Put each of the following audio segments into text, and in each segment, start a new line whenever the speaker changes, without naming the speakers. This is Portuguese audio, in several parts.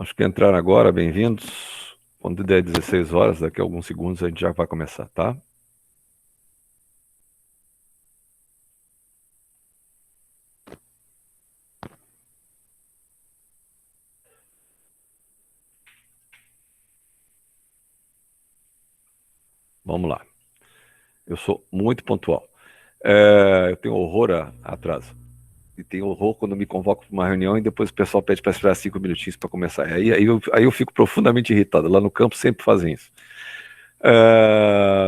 Acho que entraram agora, bem-vindos. Quando der 16 horas, daqui a alguns segundos a gente já vai começar, tá? Vamos lá. Eu sou muito pontual. Eu tenho horror a atraso. E tenho horror quando me convoco para uma reunião e depois o pessoal pede para esperar 5 minutinhos para começar. Aí eu fico profundamente irritado. Lá no campo sempre fazem isso.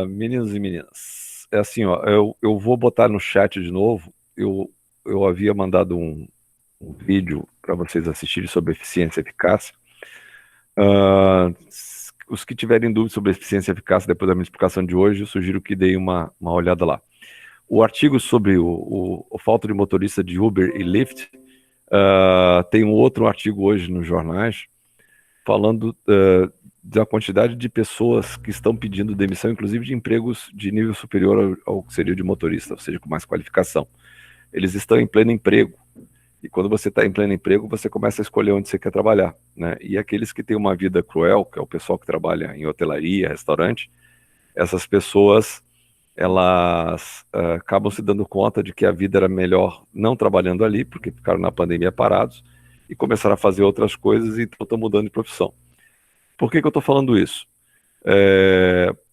Meninos e meninas, é assim, ó, eu vou botar no chat de novo. Eu havia mandado um vídeo para vocês assistirem sobre eficiência e eficácia. Os que tiverem dúvidas sobre eficiência e eficácia depois da minha explicação de hoje, eu sugiro que deem uma olhada lá. O artigo sobre o falta de motorista de Uber e Lyft, tem um outro artigo hoje nos jornais falando da quantidade de pessoas que estão pedindo demissão, inclusive de empregos de nível superior ao que seria de motorista, ou seja, com mais qualificação. Eles estão em pleno emprego. E quando você está em pleno emprego, você começa a escolher onde você quer trabalhar, né? E aqueles que têm uma vida cruel, que é o pessoal que trabalha em hotelaria, restaurante, essas pessoas, elas acabam se dando conta de que a vida era melhor não trabalhando ali, porque ficaram na pandemia parados, e começaram a fazer outras coisas e estão mudando de profissão. Por que eu estou falando isso?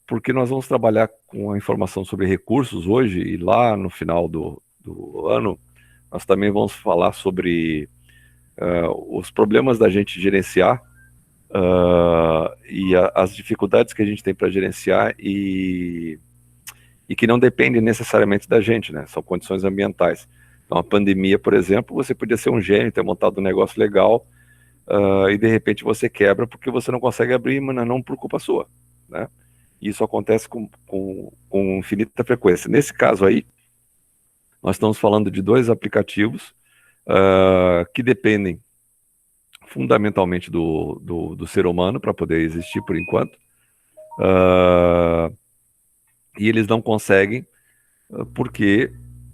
Porque nós vamos trabalhar com a informação sobre recursos hoje, e lá no final do ano, nós também vamos falar sobre os problemas da gente gerenciar e as dificuldades que a gente tem para gerenciar e que não dependem necessariamente da gente, né? São condições ambientais. Então, a pandemia, por exemplo, você podia ser um gênio, ter montado um negócio legal e de repente você quebra porque você não consegue abrir, mas não por culpa sua, né? E isso acontece com infinita frequência. Nesse caso aí, nós estamos falando de dois aplicativos que dependem fundamentalmente do ser humano para poder existir por enquanto. E eles não conseguem porque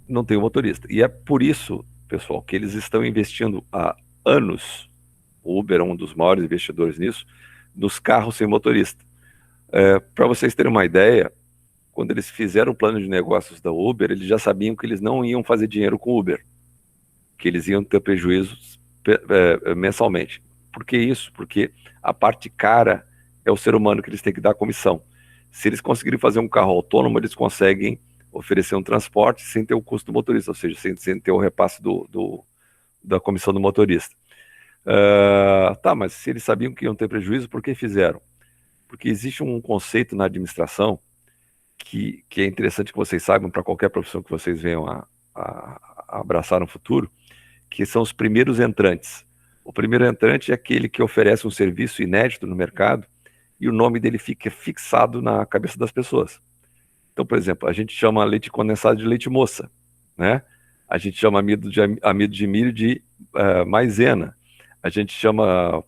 não tem o motorista. E é por isso, pessoal, que eles estão investindo há anos, o Uber é um dos maiores investidores nisso, nos carros sem motorista. Para vocês terem uma ideia, quando eles fizeram o plano de negócios da Uber, eles já sabiam que eles não iam fazer dinheiro com o Uber, que eles iam ter prejuízos mensalmente. Por que isso? Porque a parte cara é o ser humano que eles têm que dar a comissão. Se eles conseguirem fazer um carro autônomo, eles conseguem oferecer um transporte sem ter o custo do motorista, ou seja, sem ter o repasse da comissão do motorista. Tá, mas se eles sabiam que iam ter prejuízo, por que fizeram? Porque existe um conceito na administração que é interessante que vocês saibam para qualquer profissão que vocês venham a abraçar no futuro, que são os primeiros entrantes. O primeiro entrante é aquele que oferece um serviço inédito no mercado e o nome dele fica fixado na cabeça das pessoas. Então, por exemplo, a gente chama leite condensado de leite moça, né? A gente chama amido de milho de maisena. A gente chama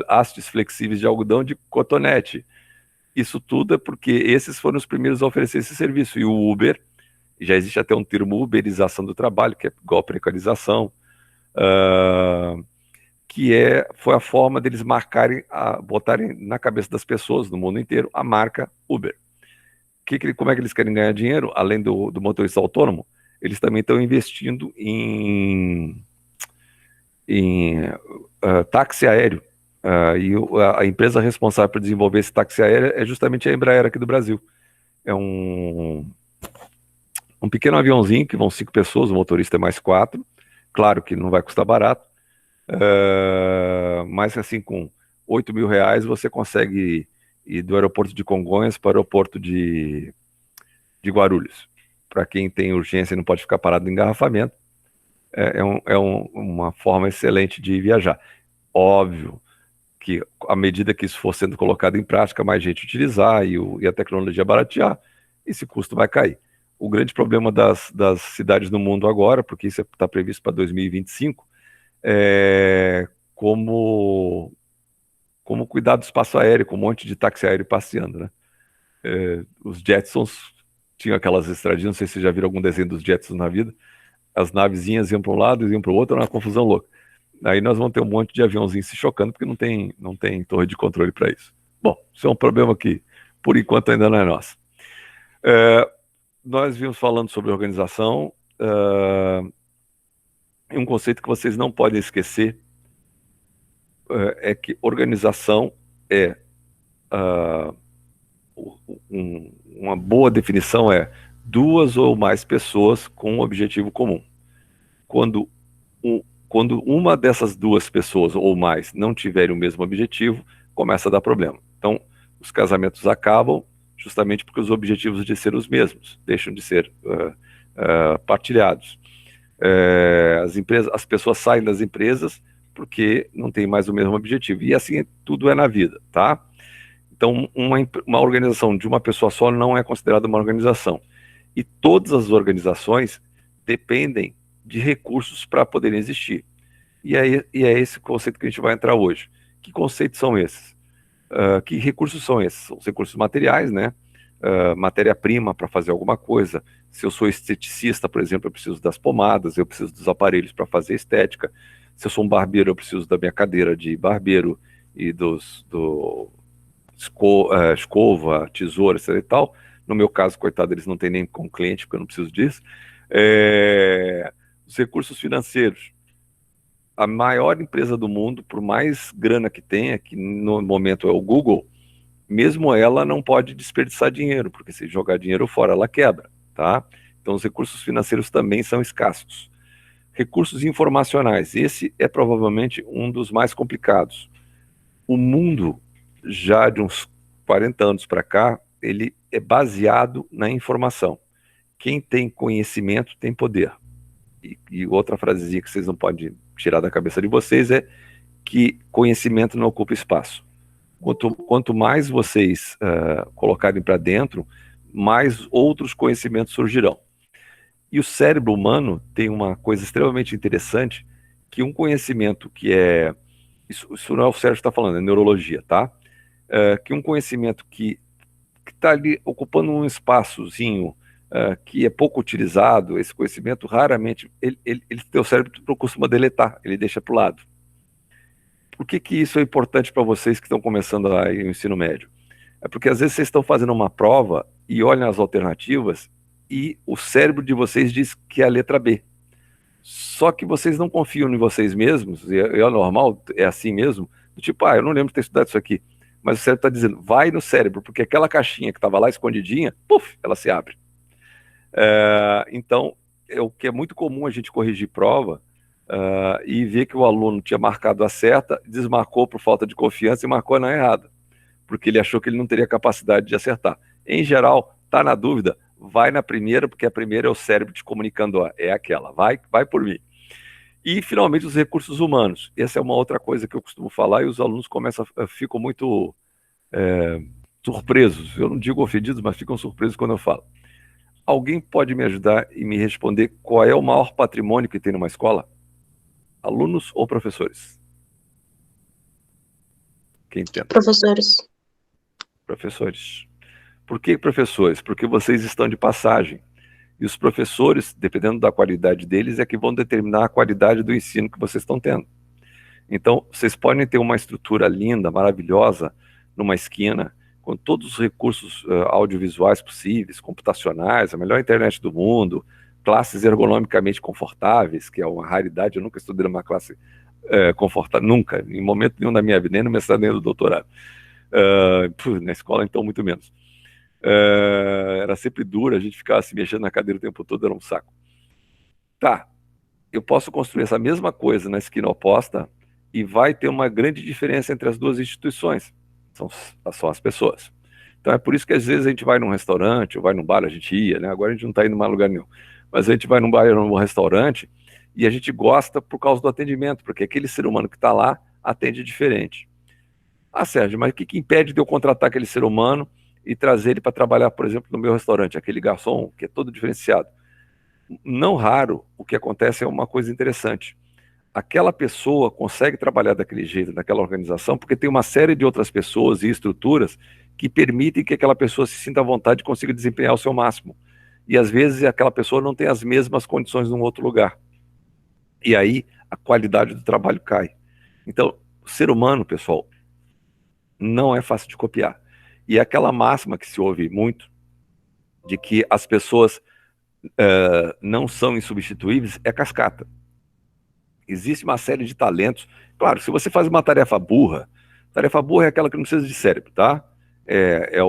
hastes flexíveis de algodão de cotonete. Isso tudo é porque esses foram os primeiros a oferecer esse serviço. E o Uber, já existe até um termo uberização do trabalho, que é igual precarização, foi a forma deles marcarem, botarem na cabeça das pessoas no mundo inteiro a marca Uber. Como é que eles querem ganhar dinheiro? Além do motorista autônomo, eles também estão investindo em táxi aéreo. E a empresa responsável por desenvolver esse táxi aéreo é justamente a Embraer aqui do Brasil. É um pequeno aviãozinho que vão 5 pessoas, o motorista é mais 4. Claro que não vai custar barato, mas assim, com R$ 8.000 você consegue ir do aeroporto de Congonhas para o aeroporto de Guarulhos. Para quem tem urgência e não pode ficar parado no engarrafamento, uma forma excelente de viajar. Óbvio que à medida que isso for sendo colocado em prática, mais gente utilizar e a tecnologia baratear, esse custo vai cair. O grande problema das cidades no mundo agora, porque isso está previsto para 2025, é como cuidar do espaço aéreo, com um monte de táxi aéreo passeando, né? Os Jetsons tinham aquelas estradinhas, não sei se vocês já viram algum desenho dos Jetsons na vida, as navezinhas iam para um lado e iam para o outro, era uma confusão louca. Aí nós vamos ter um monte de aviãozinho se chocando, porque não tem torre de controle para isso. Bom, isso é um problema que, por enquanto, ainda não é nosso. Nós vimos falando sobre organização, e um conceito que vocês não podem esquecer é que organização é uma boa definição é duas ou mais pessoas com um objetivo comum. Quando uma dessas duas pessoas ou mais não tiverem o mesmo objetivo, começa a dar problema. Então, os casamentos acabam justamente porque os objetivos de ser os mesmos deixam de ser partilhados. As pessoas saem das empresas porque não tem mais o mesmo objetivo. E assim tudo é na vida, tá? Então, uma organização de uma pessoa só não é considerada uma organização. E todas as organizações dependem de recursos para poderem existir. E é esse conceito que a gente vai entrar hoje. Que conceitos são esses? Que recursos são esses? São os recursos materiais, né? Matéria-prima para fazer alguma coisa. Se eu sou esteticista, por exemplo, eu preciso das pomadas, eu preciso dos aparelhos para fazer estética. Se eu sou um barbeiro, eu preciso da minha cadeira de barbeiro e escova, tesoura, etc e tal. No meu caso, coitado, eles não têm nem com cliente, porque eu não preciso disso. Os recursos financeiros. A maior empresa do mundo, por mais grana que tenha, que no momento é o Google, mesmo ela não pode desperdiçar dinheiro, porque se jogar dinheiro fora, ela quebra, tá? Então os recursos financeiros também são escassos. Recursos informacionais, esse é provavelmente um dos mais complicados. O mundo, já de uns 40 anos para cá, ele é baseado na informação. Quem tem conhecimento tem poder. E outra frasezinha que vocês não podem tirar da cabeça de vocês é que conhecimento não ocupa espaço. Quanto mais vocês colocarem para dentro, mais outros conhecimentos surgirão. E o cérebro humano tem uma coisa extremamente interessante, que um conhecimento que é... Isso não é o Sérgio que está falando, é neurologia, tá? Que um conhecimento que está ali ocupando um espaçozinho que é pouco utilizado, esse conhecimento raramente, teu cérebro costuma deletar, ele deixa para o lado. Por que isso é importante para vocês que estão começando aí o ensino médio? É porque às vezes vocês estão fazendo uma prova e olham as alternativas e o cérebro de vocês diz que é a letra B. Só que vocês não confiam em vocês mesmos, e é normal, é assim mesmo, do tipo, eu não lembro de ter estudado isso aqui, mas o cérebro está dizendo, vai no cérebro, porque aquela caixinha que estava lá escondidinha, puf, ela se abre. Então, o que é muito comum a gente corrigir prova e ver que o aluno tinha marcado a certa, desmarcou por falta de confiança e marcou na errada, porque ele achou que ele não teria capacidade de acertar. Em geral, tá na dúvida, vai na primeira, porque a primeira é o cérebro te comunicando, é aquela, vai por mim. E, finalmente, os recursos humanos. Essa é uma outra coisa que eu costumo falar e os alunos ficam muito surpresos. Eu não digo ofendidos, mas ficam surpresos quando eu falo. Alguém pode me ajudar e me responder qual é o maior patrimônio que tem numa escola? Alunos ou professores? Quem tenta?
Professores.
Professores. Por que professores? Porque vocês estão de passagem. E os professores, dependendo da qualidade deles, é que vão determinar a qualidade do ensino que vocês estão tendo. Então, vocês podem ter uma estrutura linda, maravilhosa, numa esquina, com todos os recursos audiovisuais possíveis, computacionais, a melhor internet do mundo, classes ergonomicamente confortáveis, que é uma raridade. Eu nunca estudei numa classe confortável, nunca, em momento nenhum da minha vida, nem no mestrado, nem no doutorado. Na escola, então, muito menos. Era sempre duro, a gente ficava se mexendo na cadeira o tempo todo, era um saco. Tá, eu posso construir essa mesma coisa na esquina oposta e vai ter uma grande diferença entre as duas instituições. São as pessoas. Então é por isso que às vezes a gente vai num restaurante ou vai num bar, a gente ia, né? Agora a gente não está indo em lugar nenhum. Mas a gente vai num bar ou num restaurante e a gente gosta por causa do atendimento, porque aquele ser humano que está lá atende diferente. Sérgio, mas o que impede de eu contratar aquele ser humano e trazer ele para trabalhar, por exemplo, no meu restaurante, aquele garçom que é todo diferenciado? Não raro, o que acontece é uma coisa interessante. Aquela pessoa consegue trabalhar daquele jeito, naquela organização, porque tem uma série de outras pessoas e estruturas que permitem que aquela pessoa se sinta à vontade e consiga desempenhar o seu máximo. E às vezes aquela pessoa não tem as mesmas condições num outro lugar. E aí a qualidade do trabalho cai. Então, o ser humano, pessoal, não é fácil de copiar. E aquela máxima que se ouve muito, de que as pessoas não são insubstituíveis, é cascata. Existe uma série de talentos. Claro, se você faz uma tarefa burra é aquela que não precisa de cérebro, tá? É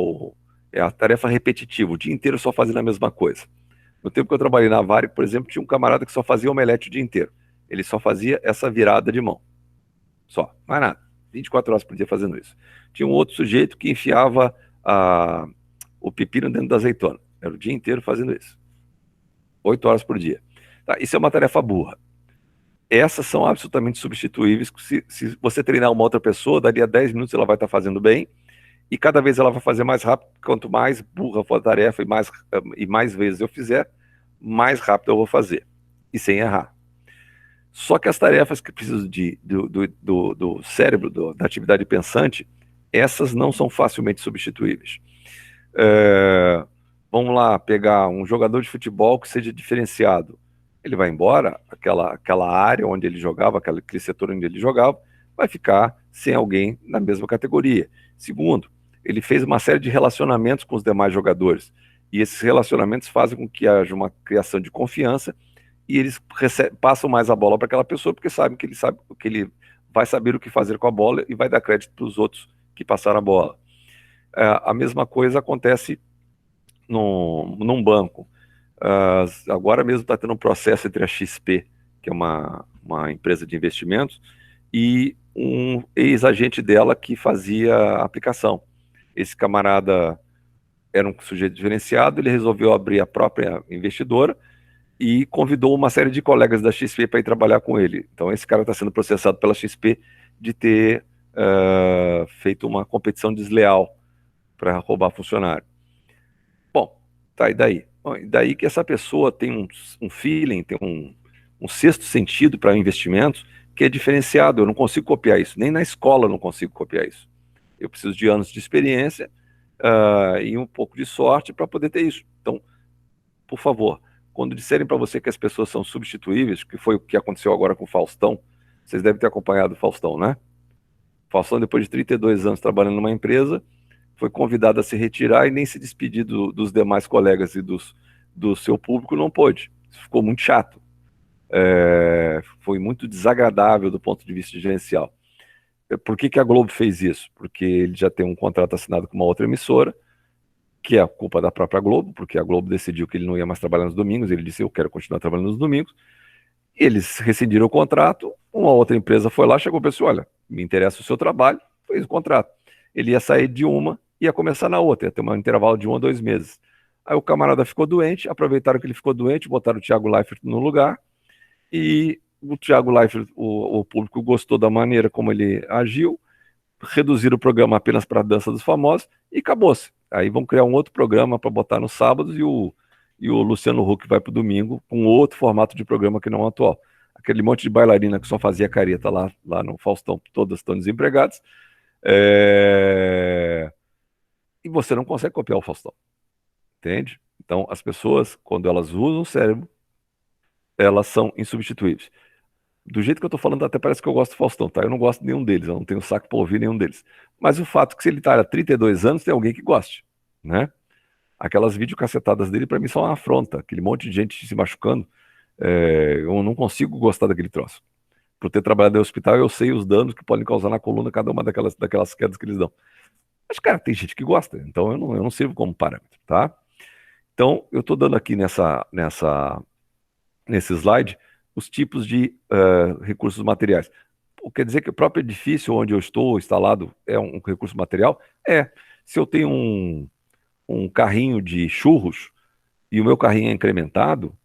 a tarefa repetitiva, o dia inteiro só fazendo a mesma coisa. No tempo que eu trabalhei na Varig, por exemplo, tinha um camarada que só fazia omelete o dia inteiro. Ele só fazia essa virada de mão. Só, mais nada. 24 horas por dia fazendo isso. Tinha um outro sujeito que enfiava o pepino dentro da azeitona. Era o dia inteiro fazendo isso. 8 horas por dia. Tá, isso é uma tarefa burra. Essas são absolutamente substituíveis. Se você treinar uma outra pessoa, dali a 10 minutos ela vai estar fazendo bem, e cada vez ela vai fazer mais rápido. Quanto mais burra for a tarefa e mais vezes eu fizer, mais rápido eu vou fazer, e sem errar. Só que as tarefas que precisam do cérebro, da atividade pensante, essas não são facilmente substituíveis. Vamos lá, pegar um jogador de futebol que seja diferenciado. Ele vai embora, aquela área onde ele jogava, aquele setor onde ele jogava, vai ficar sem alguém na mesma categoria. Segundo, ele fez uma série de relacionamentos com os demais jogadores, e esses relacionamentos fazem com que haja uma criação de confiança, e eles passam mais a bola para aquela pessoa, porque sabem que ele vai saber o que fazer com a bola e vai dar crédito para os outros que passaram a bola. A mesma coisa acontece num banco. Agora mesmo está tendo um processo entre a XP, que é uma empresa de investimentos, e um ex-agente dela que fazia a aplicação. Esse camarada era um sujeito diferenciado, ele resolveu abrir a própria investidora e convidou uma série de colegas da XP para ir trabalhar com ele. Então esse cara está sendo processado pela XP de ter feito uma competição desleal para roubar funcionário. Bom, tá, e daí? Bom, e daí que essa pessoa tem um feeling, tem um sexto sentido para investimentos que é diferenciado. Eu não consigo copiar isso, nem na escola eu não consigo copiar isso. Eu preciso de anos de experiência e um pouco de sorte para poder ter isso. Então, por favor, quando disserem para você que as pessoas são substituíveis, que foi o que aconteceu agora com o Faustão, vocês devem ter acompanhado o Faustão, né? O Faustão, depois de 32 anos trabalhando numa empresa, foi convidado a se retirar e nem se despedir dos demais colegas e do seu público não pôde. Isso ficou muito chato. Foi muito desagradável do ponto de vista gerencial. Por que a Globo fez isso? Porque ele já tem um contrato assinado com uma outra emissora, que é a culpa da própria Globo, porque a Globo decidiu que ele não ia mais trabalhar nos domingos, ele disse, eu quero continuar trabalhando nos domingos. Eles rescindiram o contrato, uma outra empresa foi lá, chegou e pensou, olha, me interessa o seu trabalho, fez o contrato. Ele ia sair de uma, ia começar na outra, ia ter um intervalo de 1 a 2 meses. Aí o camarada ficou doente, aproveitaram que ele ficou doente, botaram o Thiago Leifert no lugar, e o Thiago Leifert, o público gostou da maneira como ele agiu, reduziram o programa apenas para a Dança dos Famosos e acabou-se. Aí vão criar um outro programa para botar nos sábados e o Luciano Huck vai para o domingo com outro formato de programa que não é o atual. Aquele monte de bailarina que só fazia careta lá no Faustão, todas estão desempregadas. E você não consegue copiar o Faustão, entende? Então, as pessoas, quando elas usam o cérebro, elas são insubstituíveis. Do jeito que eu tô falando, até parece que eu gosto do Faustão, tá? Eu não gosto de nenhum deles, eu não tenho saco pra ouvir nenhum deles. Mas o fato é que se ele tá há 32 anos, tem alguém que goste, né? Aquelas videocassetadas dele, pra mim, são uma afronta. Aquele monte de gente se machucando. Eu não consigo gostar daquele troço. Por ter trabalhado em hospital, eu sei os danos que podem causar na coluna cada uma daquelas quedas que eles dão. Mas, cara, tem gente que gosta, então eu não sirvo como parâmetro, tá? Então, eu tô dando aqui nesse slide os tipos de recursos materiais. Quer dizer que o próprio edifício onde eu estou instalado é um recurso material? Se eu tenho um carrinho de churros e o meu carrinho é incrementado,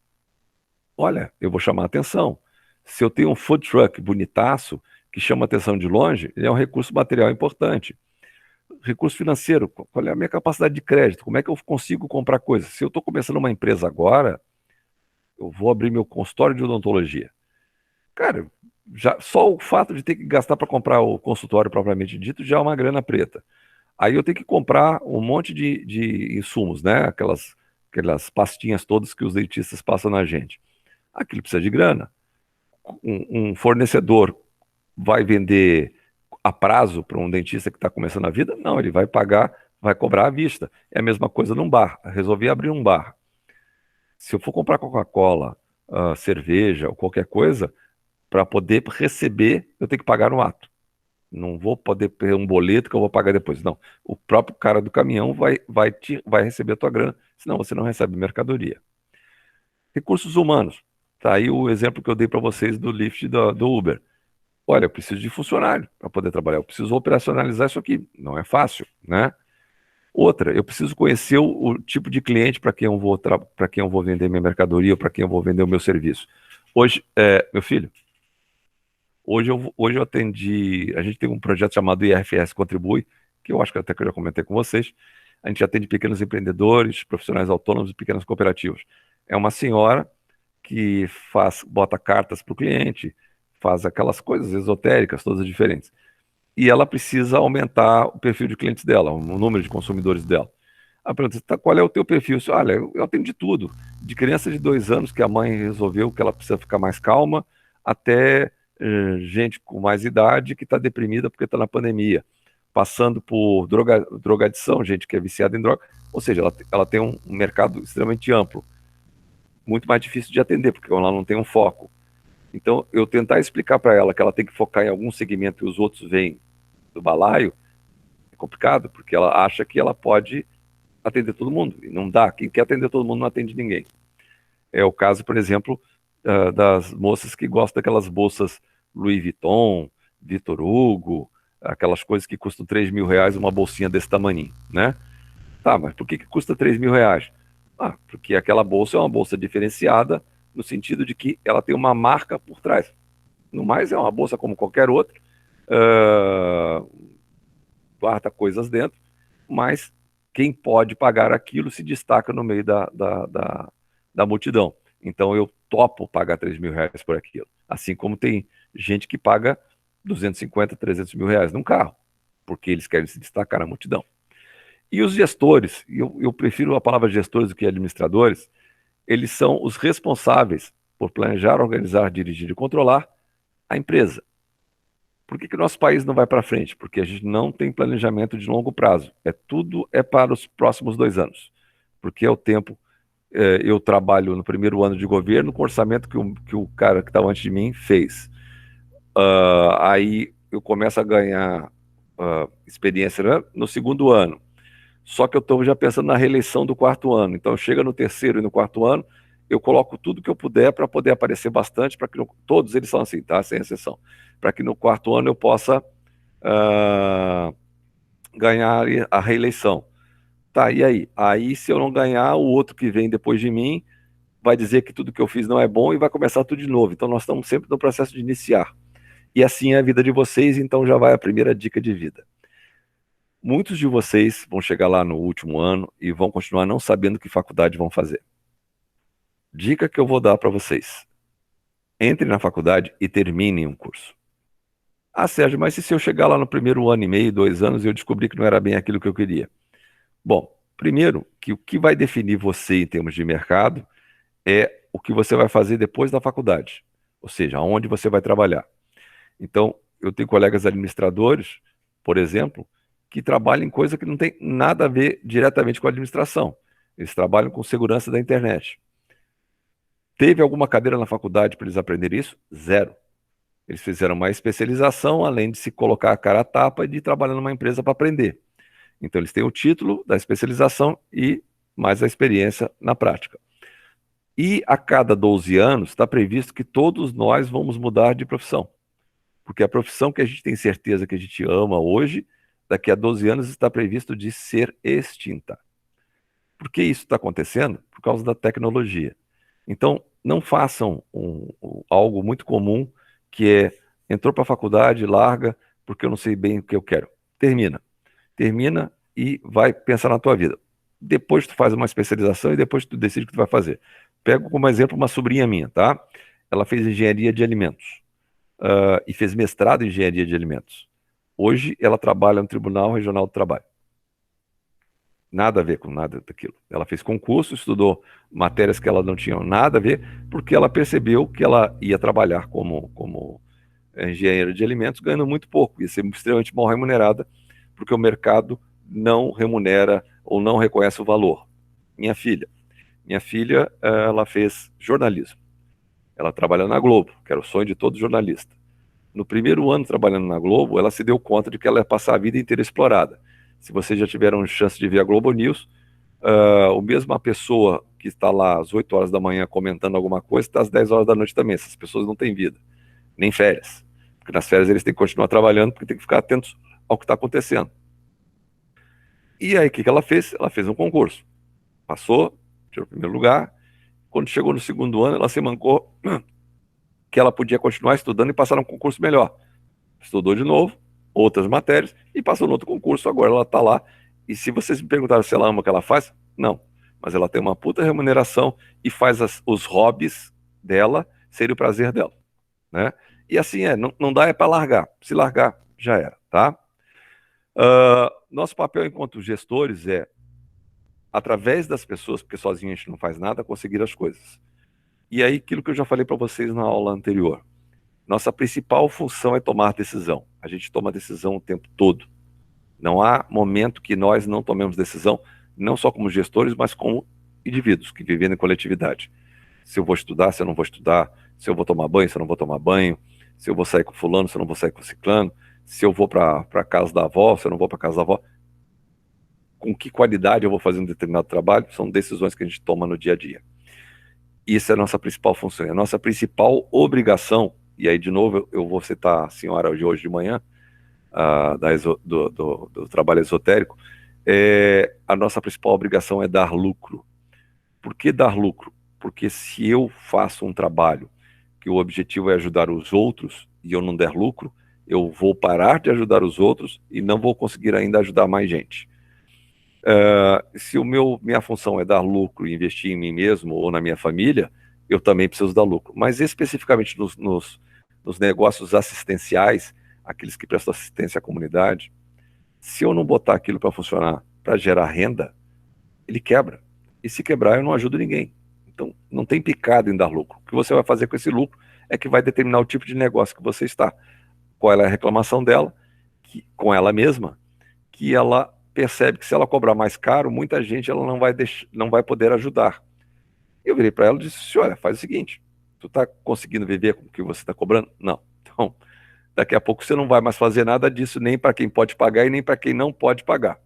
olha, eu vou chamar a atenção. Se eu tenho um food truck bonitaço, que chama atenção de longe, ele é um recurso material importante. Recurso financeiro, qual é a minha capacidade de crédito? Como é que eu consigo comprar coisas? Se eu estou começando uma empresa agora, eu vou abrir meu consultório de odontologia. Cara, só o fato de ter que gastar para comprar o consultório propriamente dito já é uma grana preta. Aí eu tenho que comprar um monte de insumos, né? Aquelas pastinhas todas que os dentistas passam na gente. Aquilo precisa de grana. Um fornecedor vai vender a prazo para um dentista que está começando a vida? Não, ele vai pagar, vai cobrar à vista. É a mesma coisa num bar. Resolvi abrir um bar. Se eu for comprar Coca-Cola, cerveja ou qualquer coisa, para poder receber, eu tenho que pagar no ato. Não vou poder ter um boleto que eu vou pagar depois. Não. O próprio cara do caminhão vai receber a tua grana, senão você não recebe mercadoria. Recursos humanos. Tá aí o exemplo que eu dei para vocês do Lyft do Uber. Olha, eu preciso de funcionário para poder trabalhar. Eu preciso operacionalizar isso aqui. Não é fácil, né? Outra, eu preciso conhecer o tipo de cliente para quem eu vou vender minha mercadoria, para quem eu vou vender o meu serviço. Hoje, meu filho, hoje eu atendi. A gente tem um projeto chamado IRFS Contribui, que eu acho que até que eu já comentei com vocês. A gente atende pequenos empreendedores, profissionais autônomos e pequenas cooperativas. É uma senhora que bota cartas para o cliente, faz aquelas coisas esotéricas, todas diferentes. E ela precisa aumentar o perfil de clientes dela, o número de consumidores dela. A pergunta, tá, qual é o teu perfil? Olha, eu atendo de tudo. De criança de 2 anos que a mãe resolveu que ela precisa ficar mais calma, até gente com mais idade que está deprimida porque está na pandemia. Passando por drogadição, gente que é viciada em droga. Ou seja, ela tem um mercado extremamente amplo. Muito mais difícil de atender, porque ela não tem um foco. Então, eu tentar explicar para ela que ela tem que focar em algum segmento e os outros vêm do balaio, é complicado, porque ela acha que ela pode atender todo mundo, e não dá. Quem quer atender todo mundo não atende ninguém. É o caso, por exemplo, das moças que gostam daquelas bolsas Louis Vuitton, Vitor Hugo, aquelas coisas que custam R$ 3.000, uma bolsinha desse tamanho, né? Tá, mas por que custa R$ 3.000? Porque aquela bolsa é uma bolsa diferenciada, no sentido de que ela tem uma marca por trás. No mais, é uma bolsa como qualquer outra, guarda coisas dentro, mas quem pode pagar aquilo se destaca no meio da multidão. Então eu topo pagar R$ 3.000 por aquilo. Assim como tem gente que paga 250, R$ 300.000 num carro, porque eles querem se destacar na multidão. E os gestores, eu prefiro a palavra gestores do que administradores, eles são os responsáveis por planejar, organizar, dirigir e controlar a empresa. Por que o nosso país não vai para frente? Porque a gente não tem planejamento de longo prazo. Tudo é para os próximos 2 anos. Porque é o tempo. Eu trabalho no primeiro ano de governo com o orçamento que o cara que estava antes de mim fez. Aí eu começo a ganhar experiência, né, no segundo ano. Só que eu estou já pensando na reeleição do quarto ano. Então, chega no terceiro e no quarto ano, eu coloco tudo que eu puder para poder aparecer bastante, para que todos eles são assim, tá? Sem exceção. Para que no quarto ano eu possa ganhar a reeleição. Tá, e aí? Aí, se eu não ganhar, o outro que vem depois de mim vai dizer que tudo que eu fiz não é bom e vai começar tudo de novo. Então, nós estamos sempre no processo de iniciar. E assim é a vida de vocês, então já vai a primeira dica de vida. Muitos de vocês vão chegar lá no último ano e vão continuar não sabendo que faculdade vão fazer. Dica que eu vou dar para vocês. Entre na faculdade e terminem um curso. Sérgio, mas e se eu chegar lá no primeiro ano e meio, 2 anos, e eu descobrir que não era bem aquilo que eu queria? Bom, primeiro, que o que vai definir você em termos de mercado é o que você vai fazer depois da faculdade. Ou seja, aonde você vai trabalhar. Então, eu tenho colegas administradores, por exemplo, que trabalham em coisa que não tem nada a ver diretamente com a administração. Eles trabalham com segurança da internet. Teve alguma cadeira na faculdade para eles aprenderem isso? Zero. Eles fizeram uma especialização, além de se colocar a cara a tapa e de trabalhar numa empresa para aprender. Então, eles têm o título da especialização e mais a experiência na prática. E a cada 12 anos está previsto que todos nós vamos mudar de profissão. Porque a profissão que a gente tem certeza que a gente ama hoje, daqui a 12 anos está previsto de ser extinta. Por que isso está acontecendo? Por causa da tecnologia. Então, não façam algo muito comum, que entrou para a faculdade, larga, porque eu não sei bem o que eu quero. Termina. Termina e vai pensar na tua vida. Depois tu faz uma especialização e depois tu decide o que tu vai fazer. Pego como exemplo uma sobrinha minha, tá? Ela fez engenharia de alimentos. E fez mestrado em engenharia de alimentos. Hoje ela trabalha no Tribunal Regional do Trabalho. Nada a ver com nada daquilo. Ela fez concurso, estudou matérias que ela não tinha nada a ver, porque ela percebeu que ela ia trabalhar como engenheira de alimentos ganhando muito pouco, ia ser extremamente mal remunerada, porque o mercado não remunera ou não reconhece o valor. Minha filha. Minha filha, ela fez jornalismo. Ela trabalha na Globo, que era o sonho de todo jornalista. No primeiro ano trabalhando na Globo, ela se deu conta de que ela ia passar a vida inteira explorada. Se vocês já tiveram chance de ver a Globo News, o mesma pessoa que está lá às 8 horas da manhã comentando alguma coisa, está às 10 horas da noite também. Essas pessoas não têm vida, nem férias. Porque nas férias eles têm que continuar trabalhando, porque tem que ficar atentos ao que está acontecendo. E aí, o que ela fez? Ela fez um concurso. Passou, tirou o primeiro lugar. Quando chegou no segundo ano, ela se mancou que ela podia continuar estudando e passar num concurso melhor. Estudou de novo, outras matérias, e passou no outro concurso. Agora ela está lá. E se vocês me perguntaram se ela ama o que ela faz, não. Mas ela tem uma puta remuneração e faz os hobbies dela serem o prazer dela, né? E assim não dá para largar. Se largar, já era, tá? Nosso papel enquanto gestores é, através das pessoas, porque sozinho a gente não faz nada, conseguir as coisas. E aí, aquilo que eu já falei para vocês na aula anterior, nossa principal função é tomar decisão. A gente toma decisão o tempo todo. Não há momento que nós não tomemos decisão, não só como gestores, mas como indivíduos que vivem em coletividade. Se eu vou estudar, se eu não vou estudar, se eu vou tomar banho, se eu não vou tomar banho, se eu vou sair com fulano, se eu não vou sair com ciclano, se eu vou para a casa da avó, se eu não vou para a casa da avó. Com que qualidade eu vou fazer um determinado trabalho, são decisões que a gente toma no dia a dia. Isso é a nossa principal função, é a nossa principal obrigação, e aí de novo eu vou citar a senhora de hoje de manhã, do trabalho esotérico, a nossa principal obrigação é dar lucro. Por que dar lucro? Porque se eu faço um trabalho que o objetivo é ajudar os outros e eu não der lucro, eu vou parar de ajudar os outros e não vou conseguir ainda ajudar mais gente. Se minha função é dar lucro e investir em mim mesmo ou na minha família, eu também preciso dar lucro. Mas especificamente nos negócios assistenciais, aqueles que prestam assistência à comunidade, se eu não botar aquilo para funcionar, para gerar renda, ele quebra. E se quebrar, eu não ajudo ninguém. Então, não tem picado em dar lucro. O que você vai fazer com esse lucro é que vai determinar o tipo de negócio que você está. Qual é a reclamação dela, com ela mesma, que ela percebe que se ela cobrar mais caro, muita gente ela não vai poder ajudar. Eu virei para ela e disse, olha, faz o seguinte, tu está conseguindo viver com o que você está cobrando? Não. Então, daqui a pouco você não vai mais fazer nada disso, nem para quem pode pagar e nem para quem não pode pagar.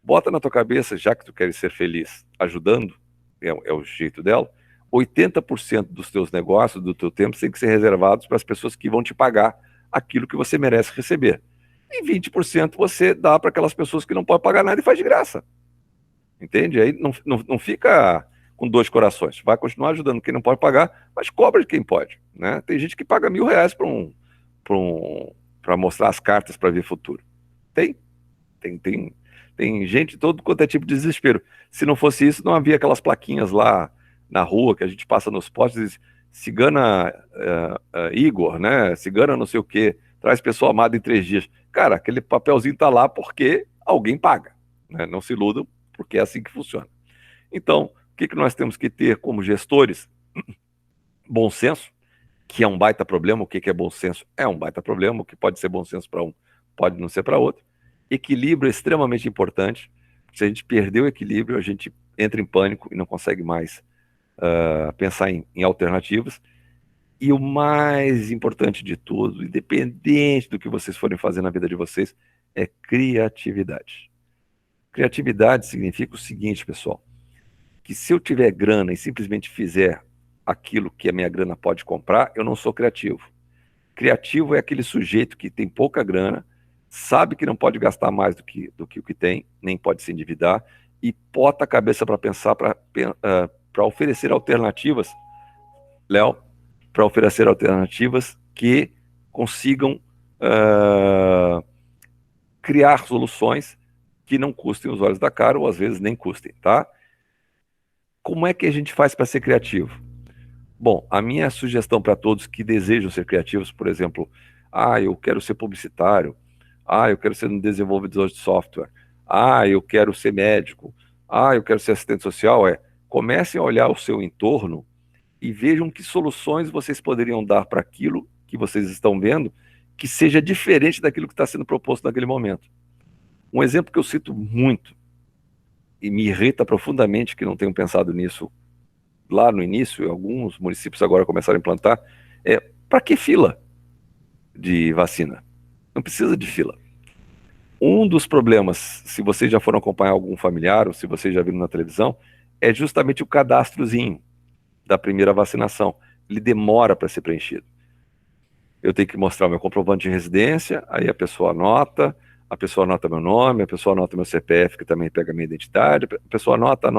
Bota na tua cabeça, já que tu queres ser feliz ajudando, é o jeito dela, 80% dos teus negócios, do teu tempo, tem que ser reservados para as pessoas que vão te pagar aquilo que você merece receber. E 20% você dá para aquelas pessoas que não podem pagar nada e faz de graça. Entende? Aí não fica com dois corações. Vai continuar ajudando quem não pode pagar, mas cobra de quem pode, né? Tem gente que paga R$ 1.000 para mostrar as cartas para ver futuro. Tem gente de todo quanto é tipo de desespero. Se não fosse isso, não havia aquelas plaquinhas lá na rua que a gente passa nos postes e diz, cigana Igor, né? Cigana não sei o quê, traz pessoa amada em 3 dias. Cara, aquele papelzinho tá lá porque alguém paga, né? Não se iludam, porque é assim que funciona. Então, o que nós temos que ter como gestores? Bom senso, que é um baita problema. O que é bom senso? É um baita problema. O que pode ser bom senso para um, pode não ser para outro. Equilíbrio é extremamente importante. Se a gente perder o equilíbrio, a gente entra em pânico e não consegue mais pensar em alternativas. E o mais importante de tudo, independente do que vocês forem fazer na vida de vocês, é criatividade. Criatividade significa o seguinte, pessoal, que se eu tiver grana e simplesmente fizer aquilo que a minha grana pode comprar, eu não sou criativo. Criativo é aquele sujeito que tem pouca grana, sabe que não pode gastar mais do que o que tem, nem pode se endividar, e bota a cabeça para pensar, para oferecer alternativas, Léo, para oferecer alternativas que consigam criar soluções que não custem os olhos da cara, ou às vezes nem custem, tá? Como é que a gente faz para ser criativo? Bom, a minha sugestão para todos que desejam ser criativos, por exemplo, eu quero ser publicitário, eu quero ser um desenvolvedor de software, Ah, eu quero ser médico. Ah, eu quero ser assistente social. Comecem a olhar o seu entorno e vejam que soluções vocês poderiam dar para aquilo que vocês estão vendo que seja diferente daquilo que está sendo proposto naquele momento. Um exemplo que eu cito muito e me irrita profundamente que não tenham pensado nisso lá no início, e alguns municípios agora começaram a implantar, para que fila de vacina? Não precisa de fila. Um dos problemas, se vocês já foram acompanhar algum familiar ou se vocês já viram na televisão, é justamente o cadastrozinho da primeira vacinação. Ele demora para ser preenchido. Eu tenho que mostrar o meu comprovante de residência, aí a pessoa anota meu nome, a pessoa anota meu CPF, que também pega minha identidade, a pessoa anota,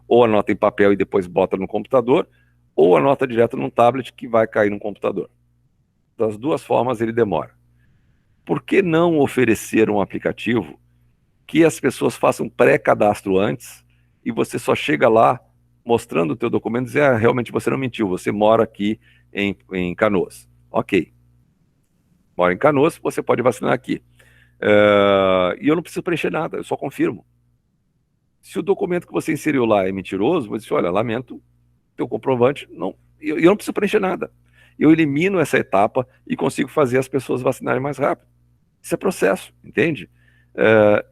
ou anota em papel e depois bota no computador, ou anota direto num tablet que vai cair no computador. Das duas formas ele demora. Por que não oferecer um aplicativo que as pessoas façam pré-cadastro antes e você só chega lá mostrando o teu documento e dizer, realmente você não mentiu, você mora aqui em Canoas. Ok. Mora em Canoas, você pode vacinar aqui. E eu não preciso preencher nada, eu só confirmo. Se o documento que você inseriu lá é mentiroso, você diz, olha, lamento, teu comprovante, não, eu não preciso preencher nada. Eu elimino essa etapa e consigo fazer as pessoas vacinarem mais rápido. Isso é processo, entende? É,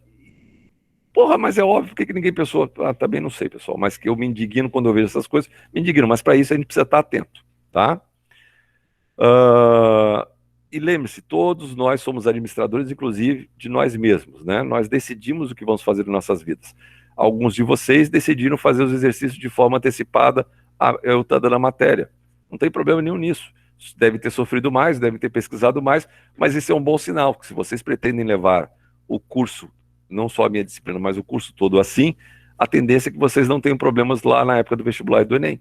Porra, mas é óbvio, por que ninguém pensou? Também não sei, pessoal, mas que eu me indigno quando eu vejo essas coisas, me indigno, mas para isso a gente precisa estar atento, tá? Uh, e lembre-se, todos nós somos administradores, inclusive, de nós mesmos, né? Nós decidimos o que vamos fazer em nossas vidas. Alguns de vocês decidiram fazer os exercícios de forma antecipada, eu estou dando a matéria. Não tem problema nenhum nisso. Devem ter sofrido mais, devem ter pesquisado mais, mas esse é um bom sinal, porque se vocês pretendem levar o curso, não só a minha disciplina, mas o curso todo assim, a tendência é que vocês não tenham problemas lá na época do vestibular e do Enem,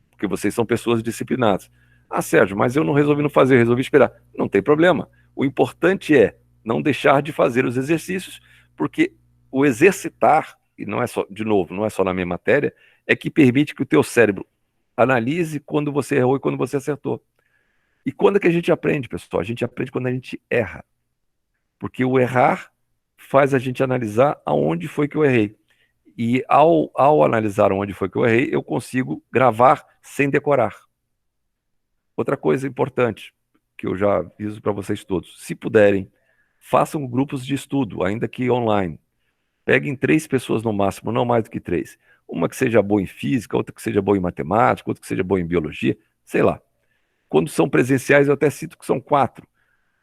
porque vocês são pessoas disciplinadas. Ah, Sérgio, mas eu não resolvi não fazer, eu resolvi esperar. Não tem problema. O importante é não deixar de fazer os exercícios, porque o exercitar, e não é só, de novo, não é só na minha matéria, é que permite que o teu cérebro analise quando você errou e quando você acertou. E quando é que a gente aprende, pessoal? A gente aprende quando a gente erra. Porque o errar faz a gente analisar aonde foi que eu errei. E ao analisar onde foi que eu errei, eu consigo gravar sem decorar. Outra coisa importante, que eu já aviso para vocês todos, se puderem, façam grupos de estudo, ainda que online. Peguem 3 pessoas no máximo, não mais do que 3. Uma que seja boa em física, outra que seja boa em matemática, outra que seja boa em biologia, sei lá. Quando são presenciais, eu até cito que são 4.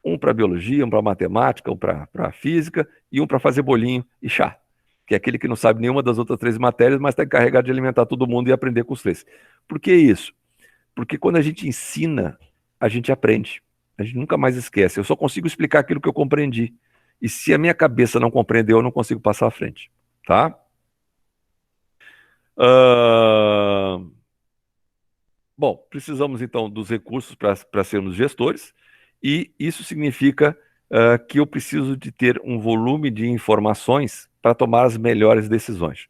Um para biologia, um para matemática, um para física e um para fazer bolinho e chá. Que é aquele que não sabe nenhuma das outras 3 matérias, mas está encarregado de alimentar todo mundo e aprender com os 3. Por que isso? Porque quando a gente ensina, a gente aprende. A gente nunca mais esquece. Eu só consigo explicar aquilo que eu compreendi. E se a minha cabeça não compreendeu, eu não consigo passar à frente. Tá? Ah, Bom, precisamos então dos recursos para sermos gestores. E isso significa que eu preciso de ter um volume de informações para tomar as melhores decisões.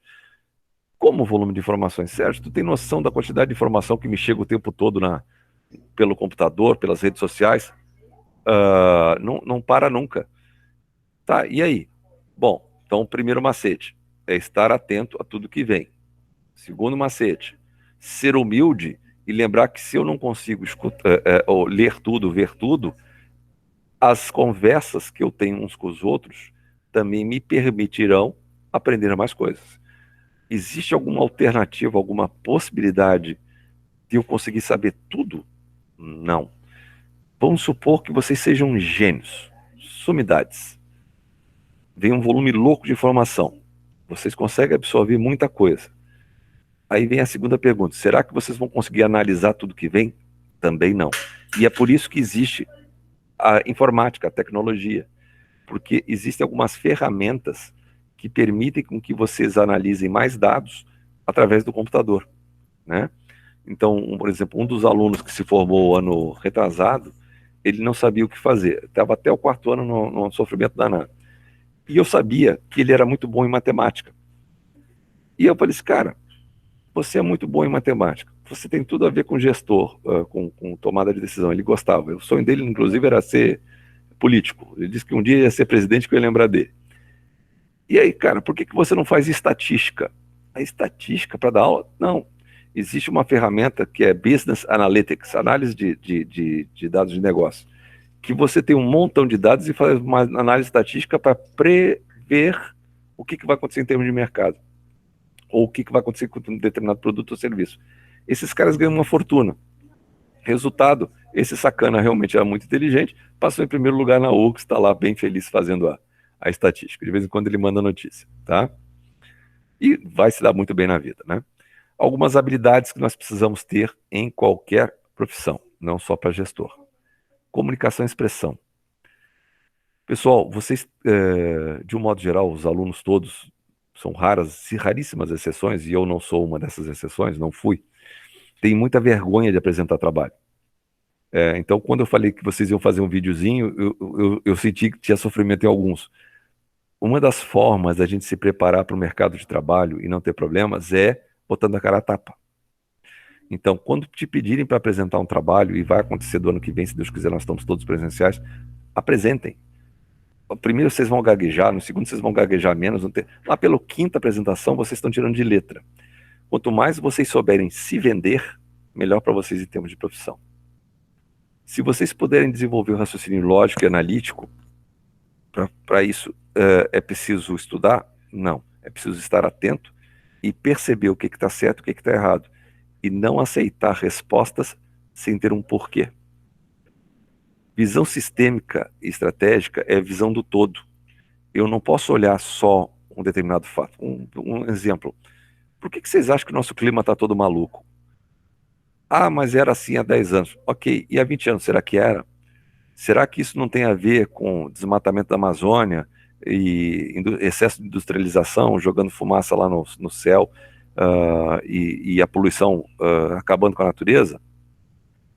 Como volume de informações? Sérgio, tu tem noção da quantidade de informação que me chega o tempo todo pelo computador, pelas redes sociais? Não para nunca. Tá, e aí? Bom, então o primeiro macete é estar atento a tudo que vem. Segundo macete, ser humilde e lembrar que se eu não consigo escutar, ou ler tudo, ver tudo, as conversas que eu tenho uns com os outros também me permitirão aprender mais coisas. Existe alguma alternativa, alguma possibilidade de eu conseguir saber tudo? Não. Vamos supor que vocês sejam gênios, sumidades. Vem um volume louco de informação. Vocês conseguem absorver muita coisa. Aí vem a segunda pergunta: será que vocês vão conseguir analisar tudo que vem? Também não. E é por isso que existe a informática, a tecnologia. Porque existem algumas ferramentas que permitem com que vocês analisem mais dados através do computador, né? Então, por exemplo, um dos alunos que se formou ano retrasado, ele não sabia o que fazer. Estava até o 4º ano num sofrimento danado. E eu sabia que ele era muito bom em matemática. E eu falei assim, cara, você é muito bom em matemática. Você tem tudo a ver com gestor, com tomada de decisão. Ele gostava. O sonho dele, inclusive, era ser político. Ele disse que um dia ia ser presidente que eu ia lembrar dele. E aí, cara, por que você não faz estatística? A estatística para dar aula? Não. Existe uma ferramenta que é Business Analytics, análise de dados de negócio, que você tem um montão de dados e faz uma análise estatística para prever o que vai acontecer em termos de mercado, ou o que vai acontecer com um determinado produto ou serviço. Esses caras ganham uma fortuna. Resultado, esse sacana realmente era muito inteligente, passou em primeiro lugar na URGS, está lá bem feliz fazendo a estatística. De vez em quando ele manda notícia, tá? E vai se dar muito bem na vida, né? Algumas habilidades que nós precisamos ter em qualquer profissão, não só para gestor. Comunicação e expressão. Pessoal, vocês, de um modo geral, os alunos todos, são raras e raríssimas exceções, e eu não sou uma dessas exceções, não fui, tem muita vergonha de apresentar trabalho. Então, quando eu falei que vocês iam fazer um videozinho, eu senti que tinha sofrimento em alguns. Uma das formas da gente se preparar para o mercado de trabalho e não ter problemas é botando a cara a tapa. Então, quando te pedirem para apresentar um trabalho, e vai acontecer do ano que vem, se Deus quiser, nós estamos todos presenciais, apresentem. Primeiro vocês vão gaguejar, no segundo vocês vão gaguejar menos. Lá pela quinta apresentação, vocês estão tirando de letra. Quanto mais vocês souberem se vender, melhor para vocês em termos de profissão. Se vocês puderem desenvolver o raciocínio lógico e analítico, para isso é preciso estudar? Não. É preciso estar atento e perceber o que está certo e o que está errado. E não aceitar respostas sem ter um porquê. Visão sistêmica e estratégica é visão do todo. Eu não posso olhar só um determinado fato. Um exemplo. Por que vocês acham que o nosso clima está todo maluco? Ah, mas era assim há 10 anos. Ok, e há 20 anos, será que era? Será que isso não tem a ver com desmatamento da Amazônia e excesso de industrialização, jogando fumaça lá no céu, e a poluição acabando com a natureza?